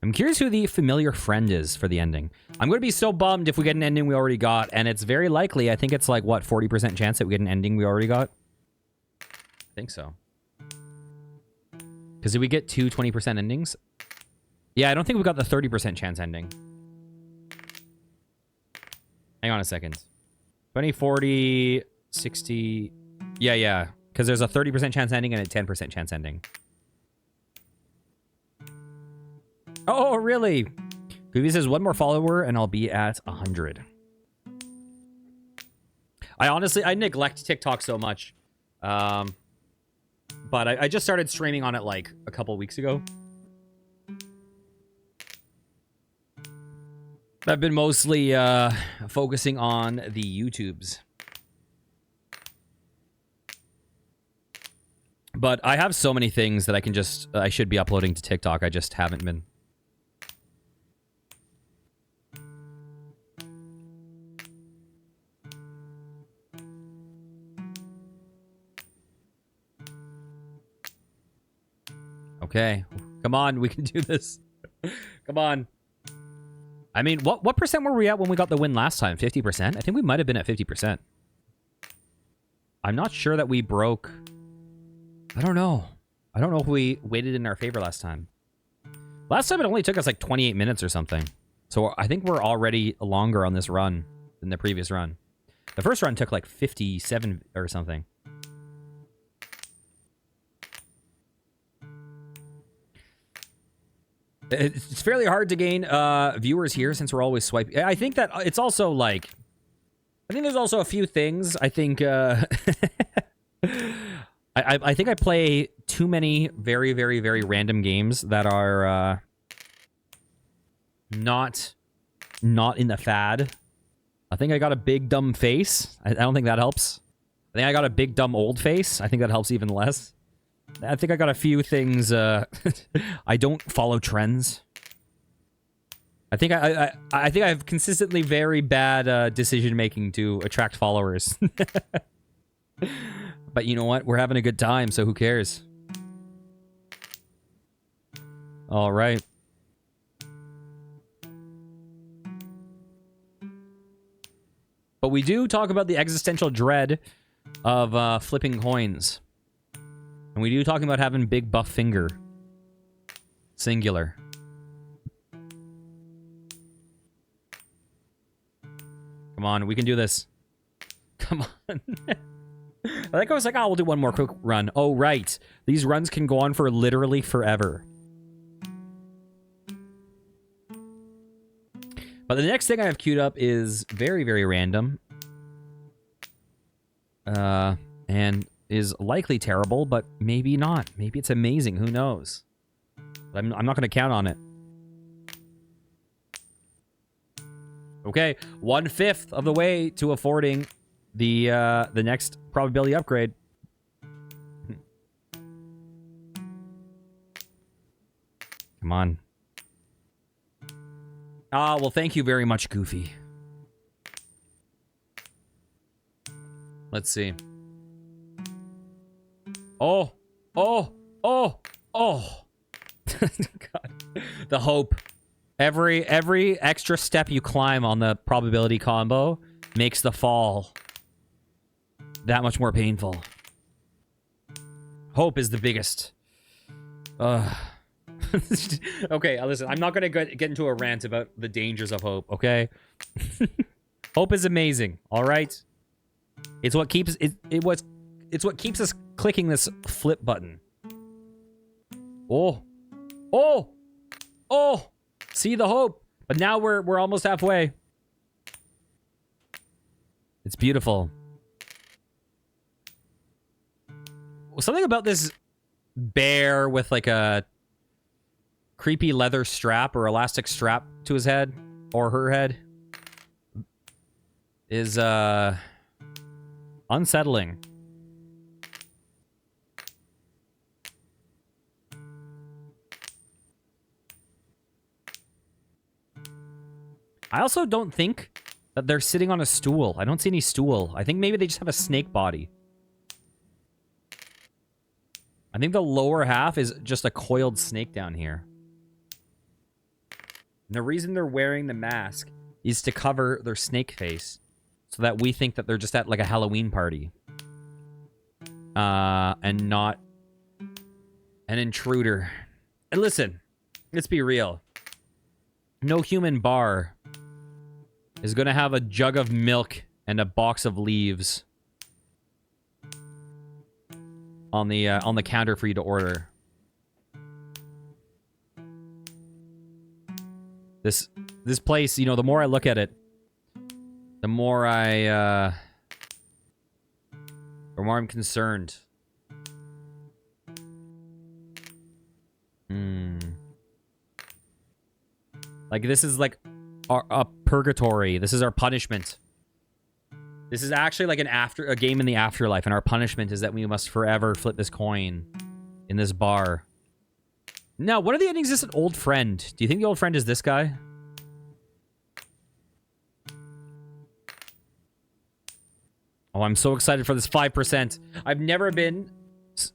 Speaker 1: I'm curious who the familiar friend is for the ending. I'm going to be so bummed if we get an ending we already got, and it's very likely. I think it's like, what, 40% chance that we get an ending we already got? I think so. Because did we get 2 20% endings? Yeah, I don't think we got the 30% chance ending. Hang on a second. 20, 40, 60... Yeah. Because there's a 30% chance ending and a 10% chance ending. Oh, really? Goofy says, 1 more follower and I'll be at 100. I neglect TikTok so much. But I just started streaming on it like a couple weeks ago. I've been mostly focusing on the YouTubes. But I have so many things that I should be uploading to TikTok. I just haven't been. Okay. Come on, we can do this. Come on. I mean, what percent were we at when we got the win last time? 50%? I think we might have been at 50%. I'm not sure that we broke... I don't know. I don't know if we weighted in our favor last time. Last time it only took us like 28 minutes or something. So I think we're already longer on this run than the previous run. The first run took like 57 or something. It's fairly hard to gain viewers here since we're always swiping. I think that it's also like... I think there's also a few things. I think... I think I play too many very, very, very random games that are not in the fad. I think I got a big dumb face. I don't think that helps. I think I got a big dumb old face. I think that helps even less. I think I got a few things. I don't follow trends. I think I have consistently very bad decision making to attract followers. But you know what? We're having a good time, so who cares? All right. But we do talk about the existential dread of flipping coins. And we do talk about having big buff finger. Singular. Come on, we can do this. Come on. I think I was like, oh, we'll do one more quick run. Oh, right. These runs can go on for literally forever. But the next thing I have queued up is very, very random. And is likely terrible, but maybe not. Maybe it's amazing. Who knows? But I'm not going to count on it. Okay, 1/5 of the way to affording the next probability upgrade. Come on. Ah, well, thank you very much, Goofy. Let's see. Oh, oh, oh, oh. God. The hope. Every extra step you climb on the probability combo makes the fall that much more painful. Hope is the biggest. Okay, listen, I'm not going to get into a rant about the dangers of hope, okay? Hope is amazing, all right? It's what keeps it's what keeps us clicking this flip button. Oh. Oh. Oh. See the hope. But now we're almost halfway. It's beautiful. Something about this bear with like a creepy leather strap or elastic strap to his head or her head is unsettling. I also don't think that they're sitting on a stool. I don't see any stool. I think maybe they just have a snake body. I think the lower half is just a coiled snake down here. And the reason they're wearing the mask is to cover their snake face so that we think that they're just at like a Halloween party. And not an intruder. And listen, let's be real. No human bar is going to have a jug of milk and a box of leaves on the counter for you to order. This place, you know, the more I look at it, the more I'm concerned. Like, this is like a purgatory. This is our punishment. This is actually like a game in the afterlife, and our punishment is that we must forever flip this coin in this bar. Now, one of the endings is an old friend. Do you think the old friend is this guy? Oh, I'm so excited for this 5%. I've never been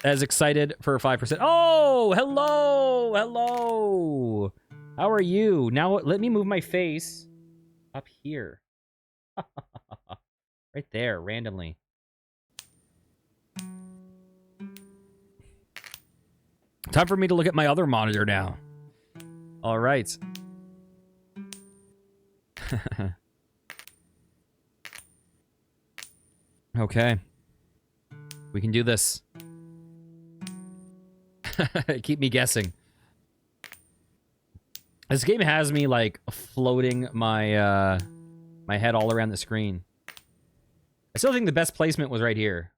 Speaker 1: as excited for 5%. Oh, hello! Hello! How are you? Now, let me move my face up here. Right there, randomly. Time for me to look at my other monitor now. All right. Okay. We can do this. Keep me guessing. This game has me, like, floating my, my head all around the screen. I still think the best placement was right here.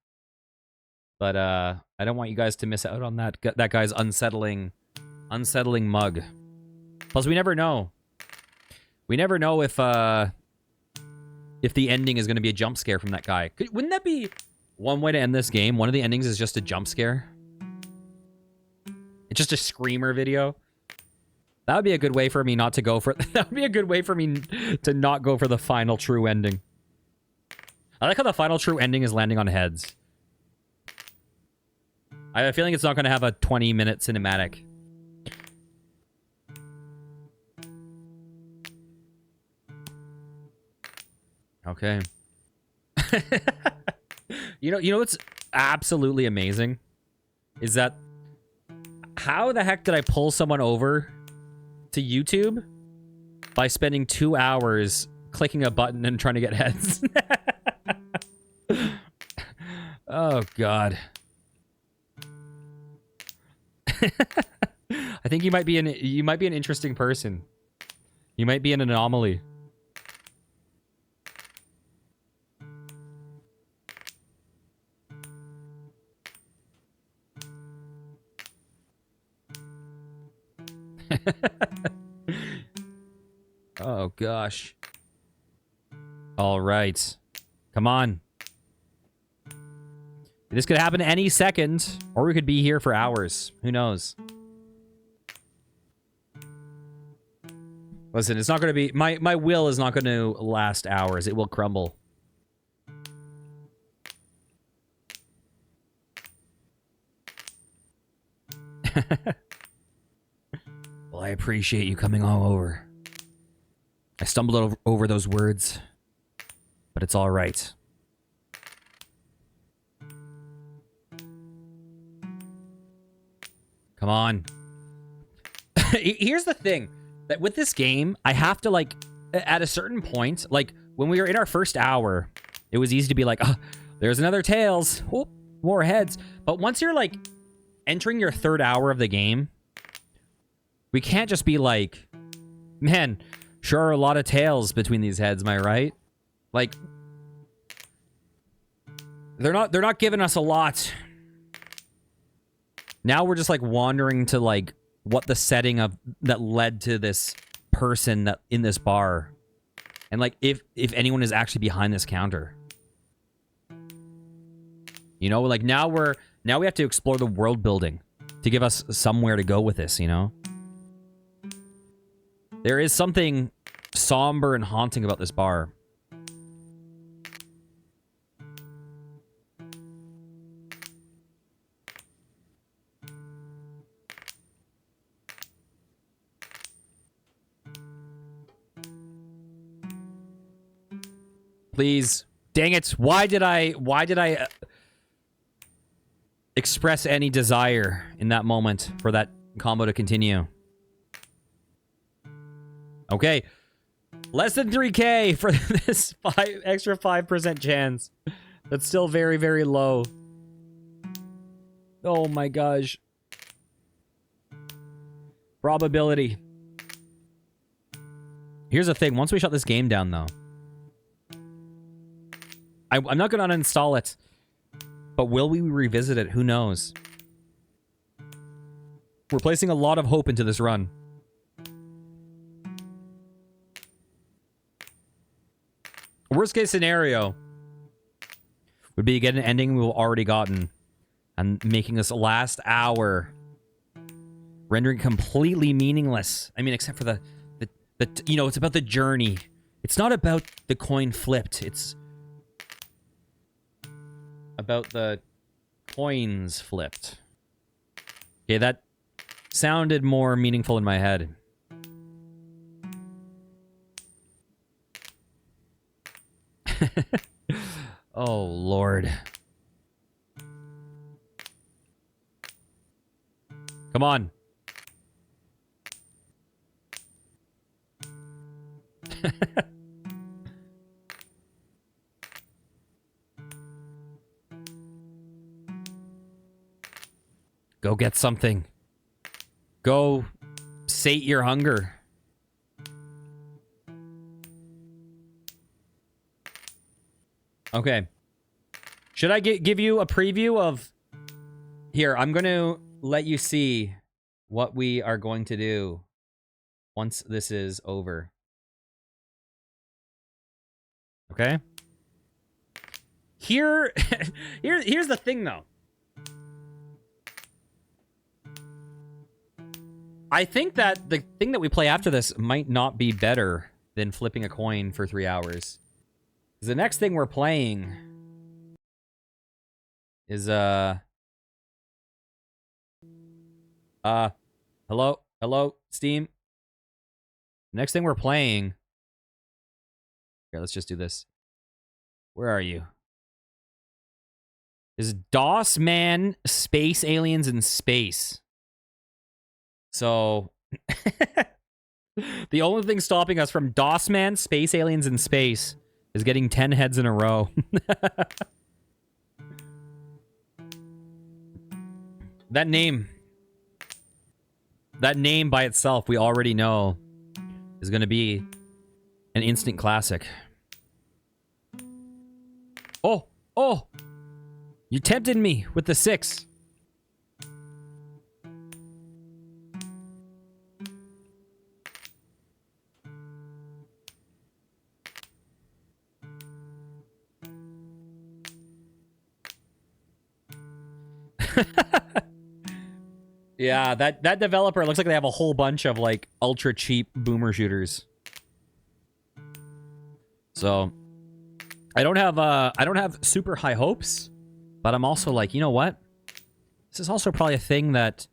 Speaker 1: But, I don't want you guys to miss out on that guy's unsettling mug. Plus, we never know. We never know if the ending is going to be a jump scare from that guy. Wouldn't that be one way to end this game? One of the endings is just a jump scare. It's just a screamer video. That would be a good way for me not to go for... That would be a good way for me to not go for the final true ending. I like how the final true ending is landing on heads. I have a feeling it's not going to have a 20-minute cinematic. Okay. You know what's absolutely amazing is that how the heck did I pull someone over to YouTube by spending 2 hours clicking a button and trying to get heads? Oh God. I think you might be an interesting person. You might be an anomaly. Oh gosh. All right. Come on. This could happen any second, or we could be here for hours. Who knows? Listen, it's not going to be... My will is not going to last hours. It will crumble. Well, I appreciate you coming all over. I stumbled over those words, but it's all right. Come on. Here's the thing. That with this game, I have to, like, at a certain point, like, when we were in our first hour, it was easy to be like, oh, there's another tails. Oh, more heads. But once you're, like, entering your third hour of the game, we can't just be like, man, sure are a lot of tails between these heads, am I right? Like, they're not giving us a lot. Now we're just, like, wandering to, like, what the setting of that led to this person that in this bar, and like if anyone is actually behind this counter, you know, like now we have to explore the world building to give us somewhere to go with this. You know, there is something somber and haunting about this bar. Please. Dang it. Why did I express any desire in that moment for that combo to continue? Okay. Less than 3K for this extra 5% chance. That's still very, very low. Oh my gosh. Probability. Here's the thing. Once we shut this game down, though, I'm not going to uninstall it, but will we revisit it? Who knows? We're placing a lot of hope into this run. Worst case scenario would be to get an ending we've already gotten and making this last hour rendering completely meaningless. I mean, except for the you know, it's about the journey. It's not about the coin flipped. It's about the coins flipped. Okay, that sounded more meaningful in my head. Oh, Lord. Come on. Go get something. Go sate your hunger. Okay. Should I give you a preview of... Here, I'm going to let you see what we are going to do once this is over. Okay? Here's the thing, though. I think that the thing that we play after this might not be better than flipping a coin for 3 hours. Because the next thing we're playing is, hello, Steam. Next thing we're playing... Here, let's just do this. Where are you? Is DOS Man Space Aliens in Space. So the only thing stopping us from DOS Man Space Aliens in Space is getting 10 heads in a row. That name by itself, we already know, is going to be an instant classic. Oh, oh! You tempted me with the 6. Yeah, that developer looks like they have a whole bunch of like ultra cheap boomer shooters. So I don't have super high hopes, but I'm also like, you know what? This is also probably a thing that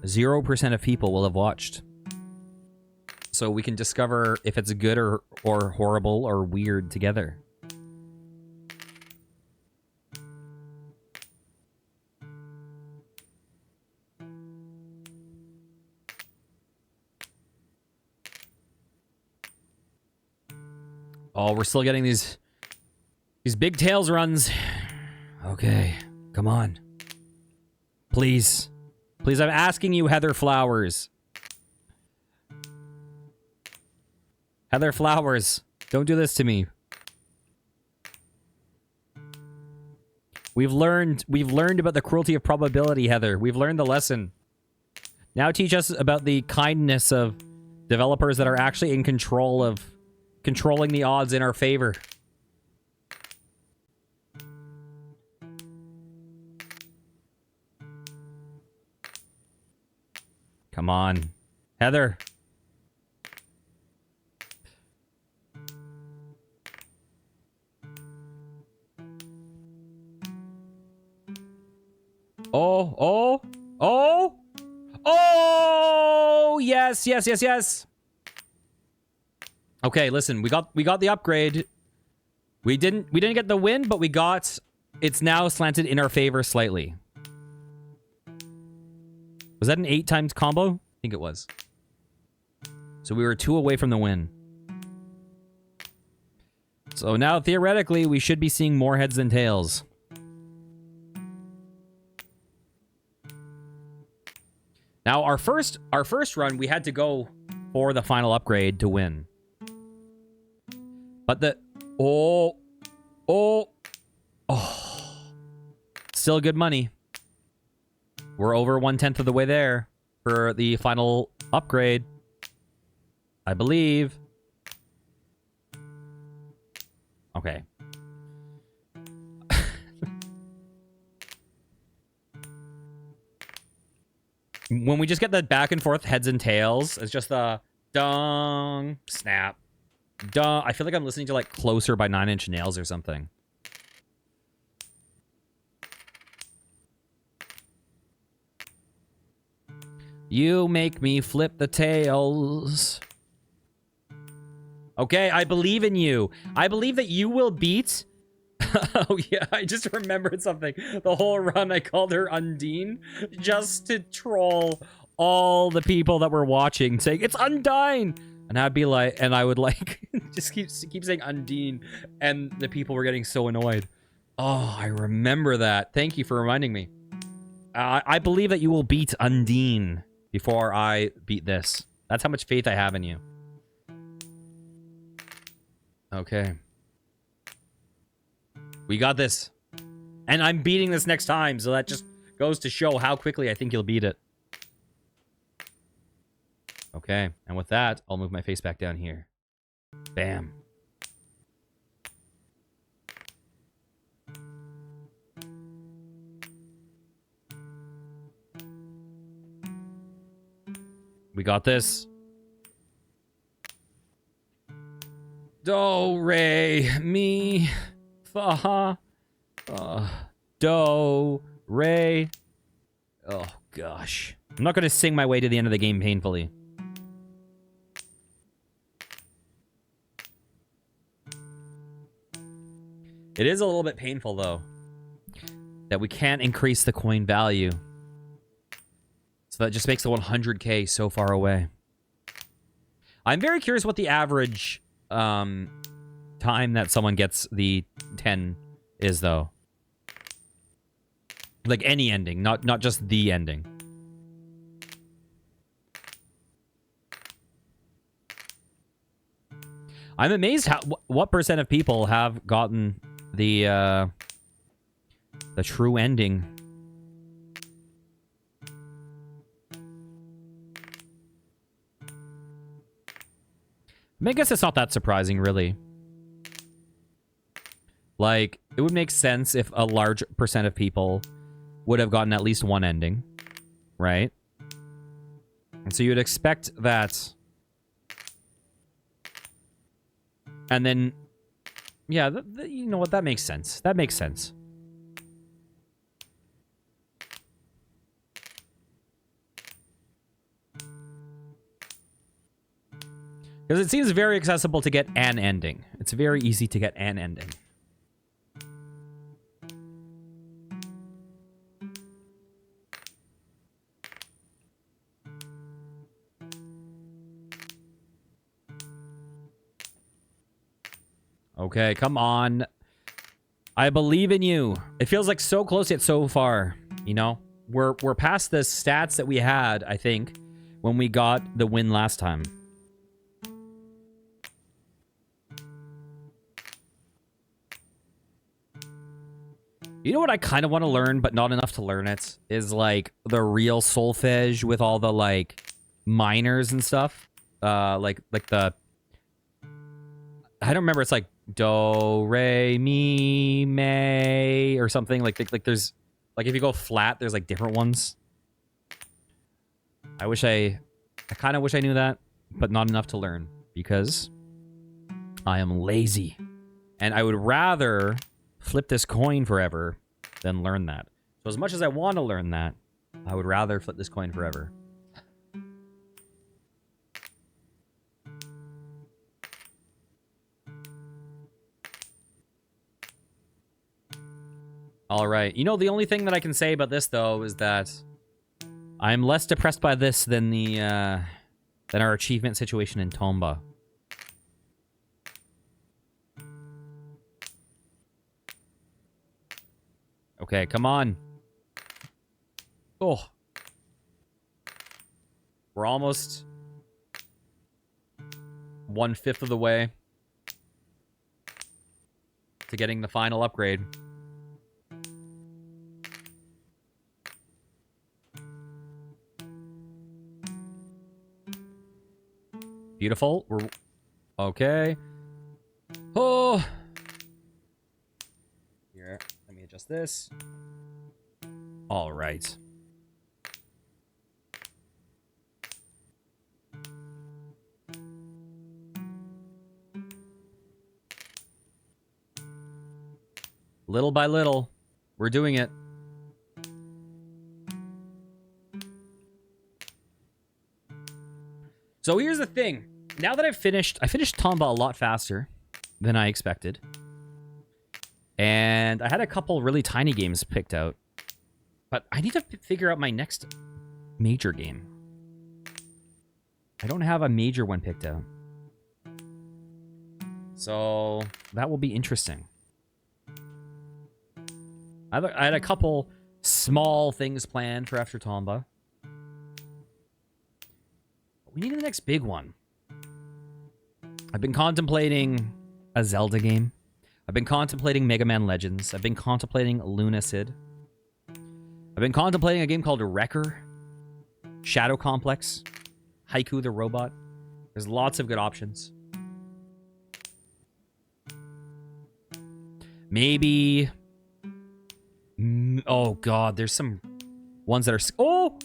Speaker 1: 0% of people will have watched. So we can discover if it's good or horrible or weird together. Oh, we're still getting these big tails runs. Okay, come on. Please. Please, I'm asking you, Heather Flowers. Heather Flowers, don't do this to me. We've learned about the cruelty of probability, Heather. We've learned the lesson. Now teach us about the kindness of developers that are actually in control of controlling the odds in our favor. Come on. Heather. Oh, oh, oh, oh, yes, yes, yes, yes. Okay, listen, we got the upgrade. We didn't get the win, but we got, it's now slanted in our favor slightly. Was that an 8 times combo? I think it was. So we were 2 away from the win. So now, theoretically, we should be seeing more heads than tails. Now, our first run, we had to go for the final upgrade to win. But the... Oh. Still good money. We're over 1/10 of the way there for the final upgrade. I believe. Okay. When we just get that back and forth heads and tails, it's just the dong, snap, dong. I feel like I'm listening to like Closer by 9 Inch Nails or something. You make me flip the tails. Okay, I believe in you. I believe that you will beat... Oh, yeah, I just remembered something. The whole run, I called her Undine just to troll all the people that were watching, saying, it's Undine! And I'd be like... And I would, like, just keep saying Undine, and the people were getting so annoyed. Oh, I remember that. Thank you for reminding me. I believe that you will beat Undine before I beat this. That's how much faith I have in you. Okay. We got this. And I'm beating this next time, so that just goes to show how quickly I think you'll beat it. Okay, and with that, I'll move my face back down here. Bam. We got this. Do, re, mi, fa, do, re. Oh, gosh. I'm not going to sing my way to the end of the game painfully. It is a little bit painful, though, that we can't increase the coin value. So that just makes the 100k so far away. I'm very curious what the average time that someone gets the 10 is, though. Like any ending, not just the ending. I'm amazed what percent of people have gotten the true ending. I mean, I guess it's not that surprising, really. Like, it would make sense if a large percent of people would have gotten at least one ending, right? And so you'd expect that. And then, yeah, you know what? That makes sense. That makes sense. Because it seems very accessible to get an ending. It's very easy to get an ending. Okay, come on. I believe in you. It feels like so close yet so far, you know? We're past the stats that we had, I think, when we got the win last time. You know what I kind of want to learn, but not enough to learn it, is like the real solfege with all the like minors and stuff. Like the, I don't remember. It's like do, re, mi, me, or something. Like there's, like if you go flat, there's like different ones. I kind of wish I knew that, but not enough to learn because I am lazy, and I would rather flip this coin forever than learn that. So as much as I want to learn that, I would rather flip this coin forever. All right. You know, the only thing that I can say about this, though, is that I'm less depressed by this than the than our achievement situation in Tomba. Okay, come on. Oh. We're almost 1/5 of the way to getting the final upgrade. Beautiful. We're okay. Oh. Here, let me adjust this. All right. Little by little, we're doing it. So here's the thing. Now that I finished Tomba a lot faster than I expected. And I had a couple really tiny games picked out. But I need to figure out my next major game. I don't have a major one picked out. So that will be interesting. I had a couple small things planned for after Tomba. We need the next big one. I've been contemplating a Zelda game. I've been contemplating Mega Man Legends. I've been contemplating Lunacid. I've been contemplating a game called Wrecker, Shadow Complex, Haiku the Robot. There's lots of good options. Maybe... Oh, God. There's some ones that are... Oh!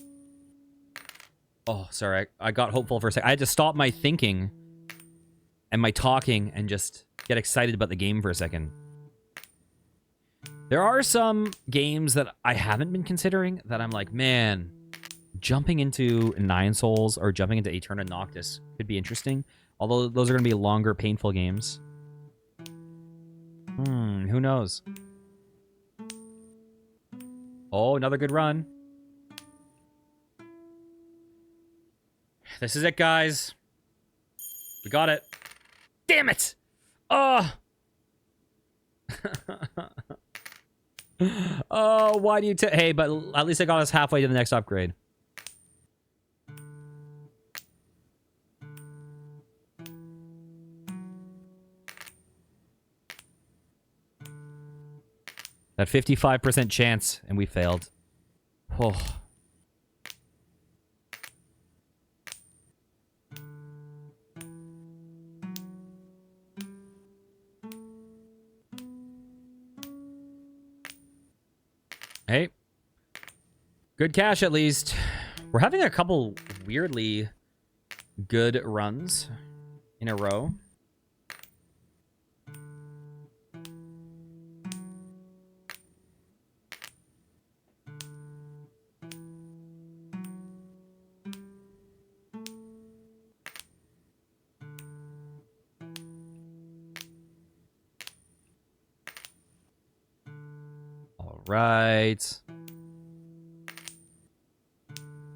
Speaker 1: Oh, sorry. I got hopeful for a second. I had to stop my thinking and my talking and just get excited about the game for a second. There are some games that I haven't been considering that I'm like, man, jumping into Nine Souls or jumping into Eterna Noctis could be interesting. Although those are going to be longer, painful games. Who knows? Oh, another good run. This is it, guys. We got it. Damn it! Oh! Oh, why do you hey, but at least I got us halfway to the next upgrade. That 55% chance, and we failed. Oh. Hey. Good cash, at least. We're having a couple weirdly good runs in a row. All right.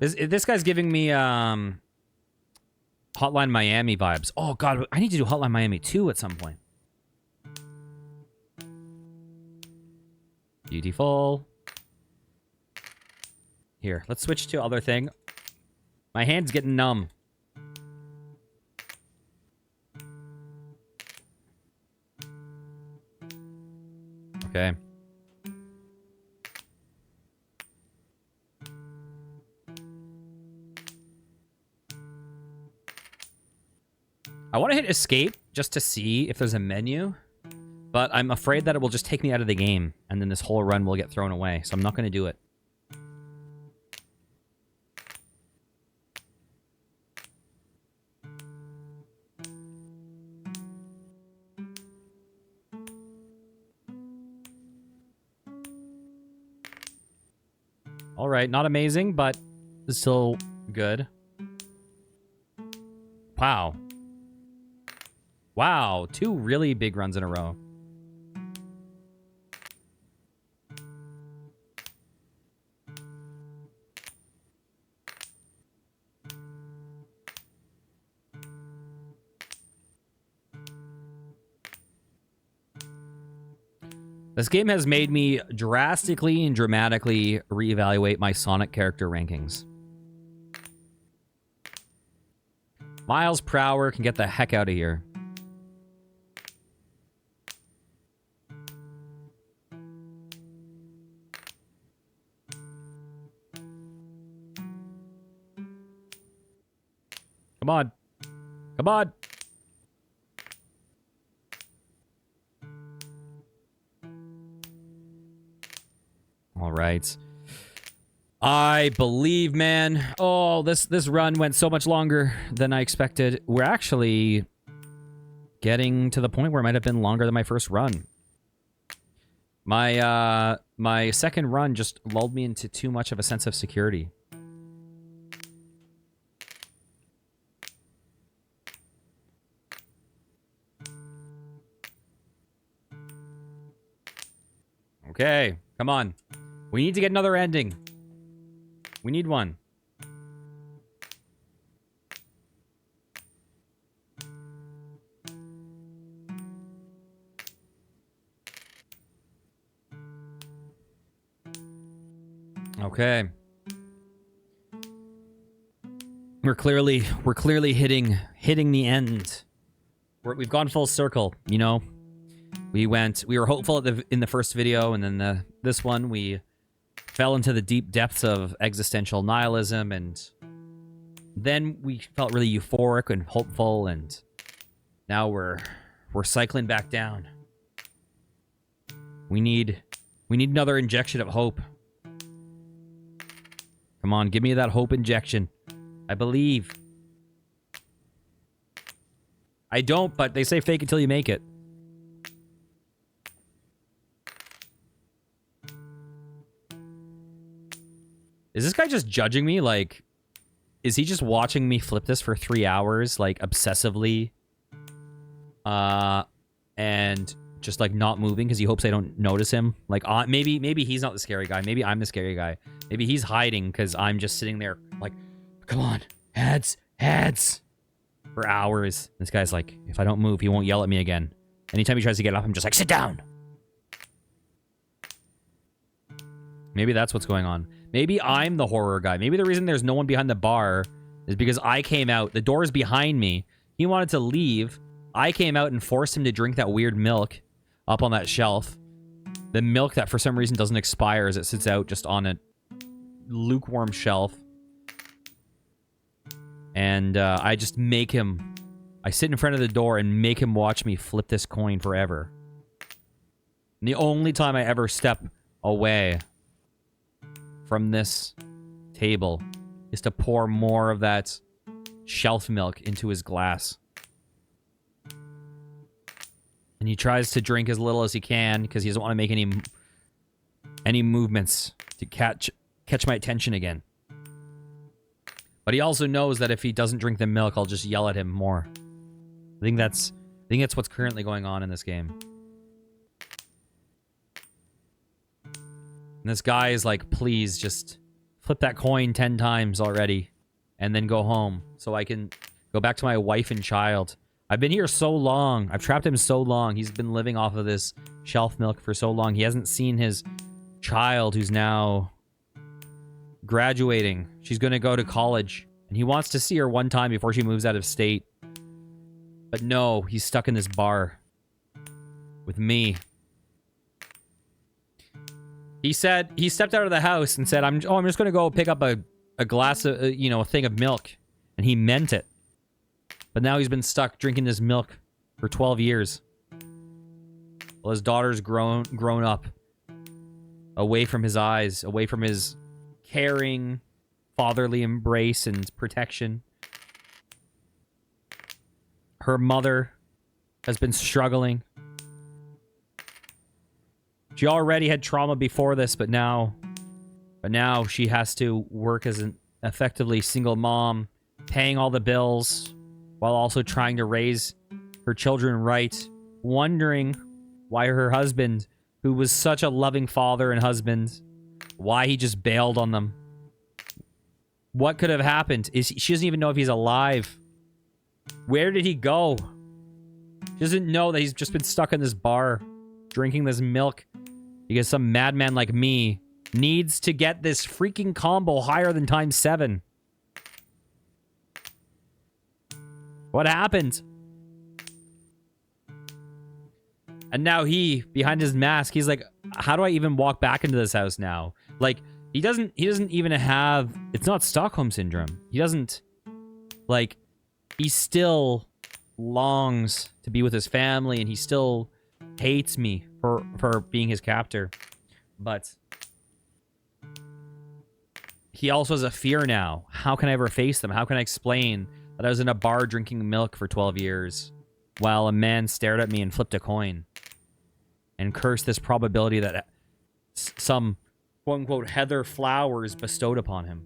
Speaker 1: This guy's giving me Hotline Miami vibes. Oh god, I need to do Hotline Miami 2 at some point. Beautiful. Here, let's switch to other thing. My hand's getting numb. Okay. I want to hit escape just to see if there's a menu, but I'm afraid that it will just take me out of the game, and then this whole run will get thrown away, so I'm not going to do it. All right, not amazing, but still good. Wow. Wow, 2 really big runs in a row. This game has made me drastically and dramatically reevaluate my Sonic character rankings. Miles per hour can get the heck out of here. Come on. Come on. All right. I believe, man. Oh, this run went so much longer than I expected. We're actually getting to the point where it might have been longer than my first run. My second run just lulled me into too much of a sense of security. Okay, come on. We need to get another ending. We need one. Okay. We're clearly hitting the end. We've gone full circle, you know. We were hopeful in the first video, and then this one we fell into the deep depths of existential nihilism, and then we felt really euphoric and hopeful, and now we're cycling back down. We need another injection of hope. Come on, give me that hope injection. I believe. I don't, but they say fake it till you make it. Is this guy just judging me? Like, is he just watching me flip this for 3 hours, like, obsessively? And just like not moving because he hopes I don't notice him. Like maybe he's not the scary guy. Maybe I'm the scary guy. Maybe he's hiding because I'm just sitting there like, come on, heads, for hours. This guy's like, if I don't move, he won't yell at me again. Anytime he tries to get up, I'm just like, sit down. Maybe that's what's going on. Maybe I'm the horror guy. Maybe the reason there's no one behind the bar is because I came out. The door's behind me. He wanted to leave. I came out and forced him to drink that weird milk up on that shelf. The milk that for some reason doesn't expire as it sits out just on a lukewarm shelf. And I just make him... I sit in front of the door and make him watch me flip this coin forever. And the only time I ever step away from this table is to pour more of that shelf milk into his glass. And he tries to drink as little as he can because he doesn't want to make any movements to catch my attention again. But he also knows that if he doesn't drink the milk, I'll just yell at him more. I think that's what's currently going on in this game. And this guy is like, please just flip that coin 10 times already and then go home so I can go back to my wife and child. I've been here so long. I've trapped him so long. He's been living off of this shelf milk for so long. He hasn't seen his child who's now graduating. She's going to go to college. And he wants to see her one time before she moves out of state. But no, he's stuck in this bar with me. He stepped out of the house and said, I'm just going to go pick up a glass of, a thing of milk. And he meant it. But now he's been stuck drinking this milk for 12 years. Well, his daughter's grown up. Away from his eyes. Away from his caring, fatherly embrace and protection. Her mother has been struggling. She already had trauma before this, but now she has to work as an effectively single mom, paying all the bills while also trying to raise her children right, wondering why her husband, who was such a loving father and husband, why he just bailed on them. What could have happened? She doesn't even know if he's alive. Where did he go? She doesn't know that he's just been stuck in this bar, drinking this milk, because some madman like me needs to get this freaking combo higher than ×7. What happened? And now he, behind his mask, he's like, how do I even walk back into this house now? Like, he doesn't even have... It's not Stockholm Syndrome. He doesn't... Like, he still longs to be with his family, and he still hates me for being his captor. But he also has a fear now. How can I ever face them? How can I explain that I was in a bar drinking milk for 12 years while a man stared at me and flipped a coin and cursed this probability that some quote-unquote Heather flowers bestowed upon him?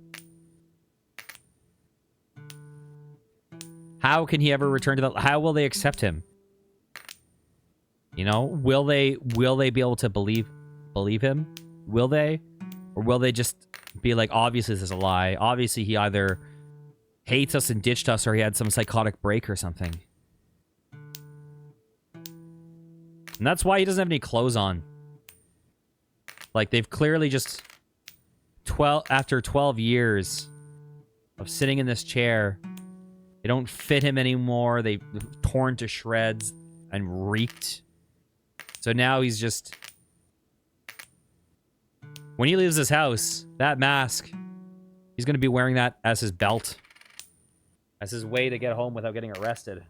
Speaker 1: How can he ever return to that? How will they accept him? You know, will they be able to believe him? Will they? Or will they just be like, obviously this is a lie. Obviously he either hates us and ditched us, or he had some psychotic break or something. And that's why he doesn't have any clothes on. Like, they've clearly just... After 12 years of sitting in this chair, they don't fit him anymore. They've torn to shreds and reeked. So now he's just... When he leaves his house, that mask, he's going to be wearing that as his belt. As his way to get home without getting arrested.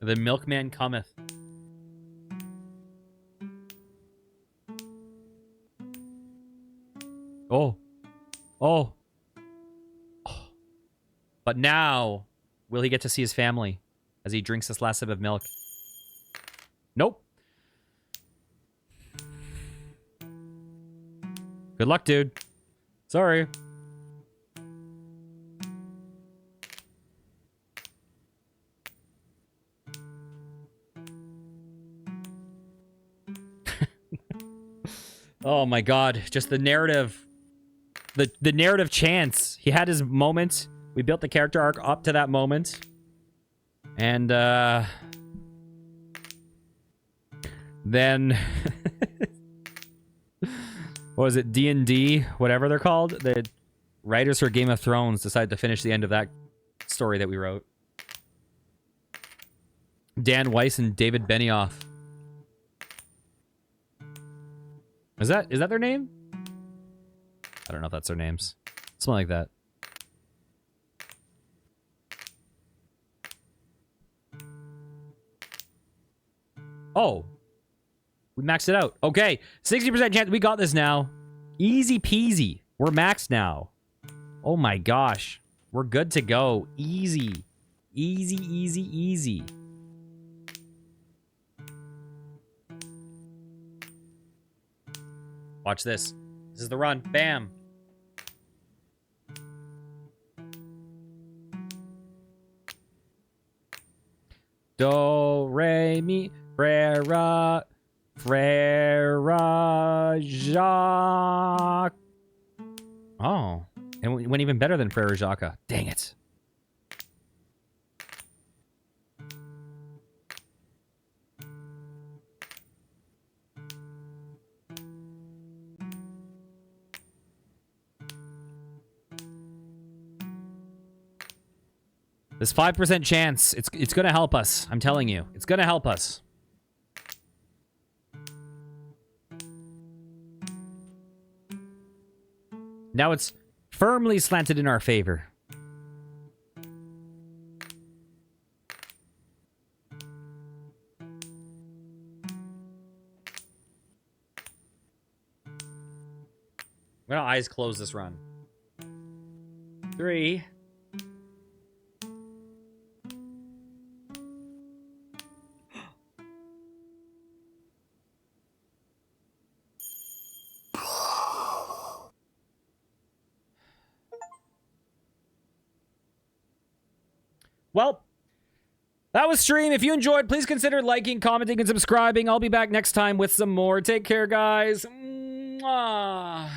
Speaker 1: The milkman cometh. Oh. Oh. Oh. But now, will he get to see his family as he drinks this last sip of milk? Nope. Good luck, dude. Sorry. Oh my god, just the narrative. The narrative chance. He had his moment. We built the character arc up to that moment. And, then... what was it? D&D? Whatever they're called? The writers for Game of Thrones decided to finish the end of that story that we wrote. Dan Weiss and David Benioff. Is that their name? I don't know if that's their names. Something like that. Oh. We maxed it out. Okay. 60% chance. We got this now. Easy peasy. We're maxed now. Oh my gosh. We're good to go. Easy. Easy, easy, easy. Watch this. This is the run. Bam. Do, re, mi, frera, frera, Jacques. Oh. And it went even better than Frere Jacques. Dang it. This 5% chance, it's gonna help us. I'm telling you. It's gonna help us. Now it's firmly slanted in our favor. I'm gonna eyes close this run. 3. Well, that was stream. If you enjoyed, please consider liking, commenting, and subscribing. I'll be back next time with some more. Take care, guys. Mwah.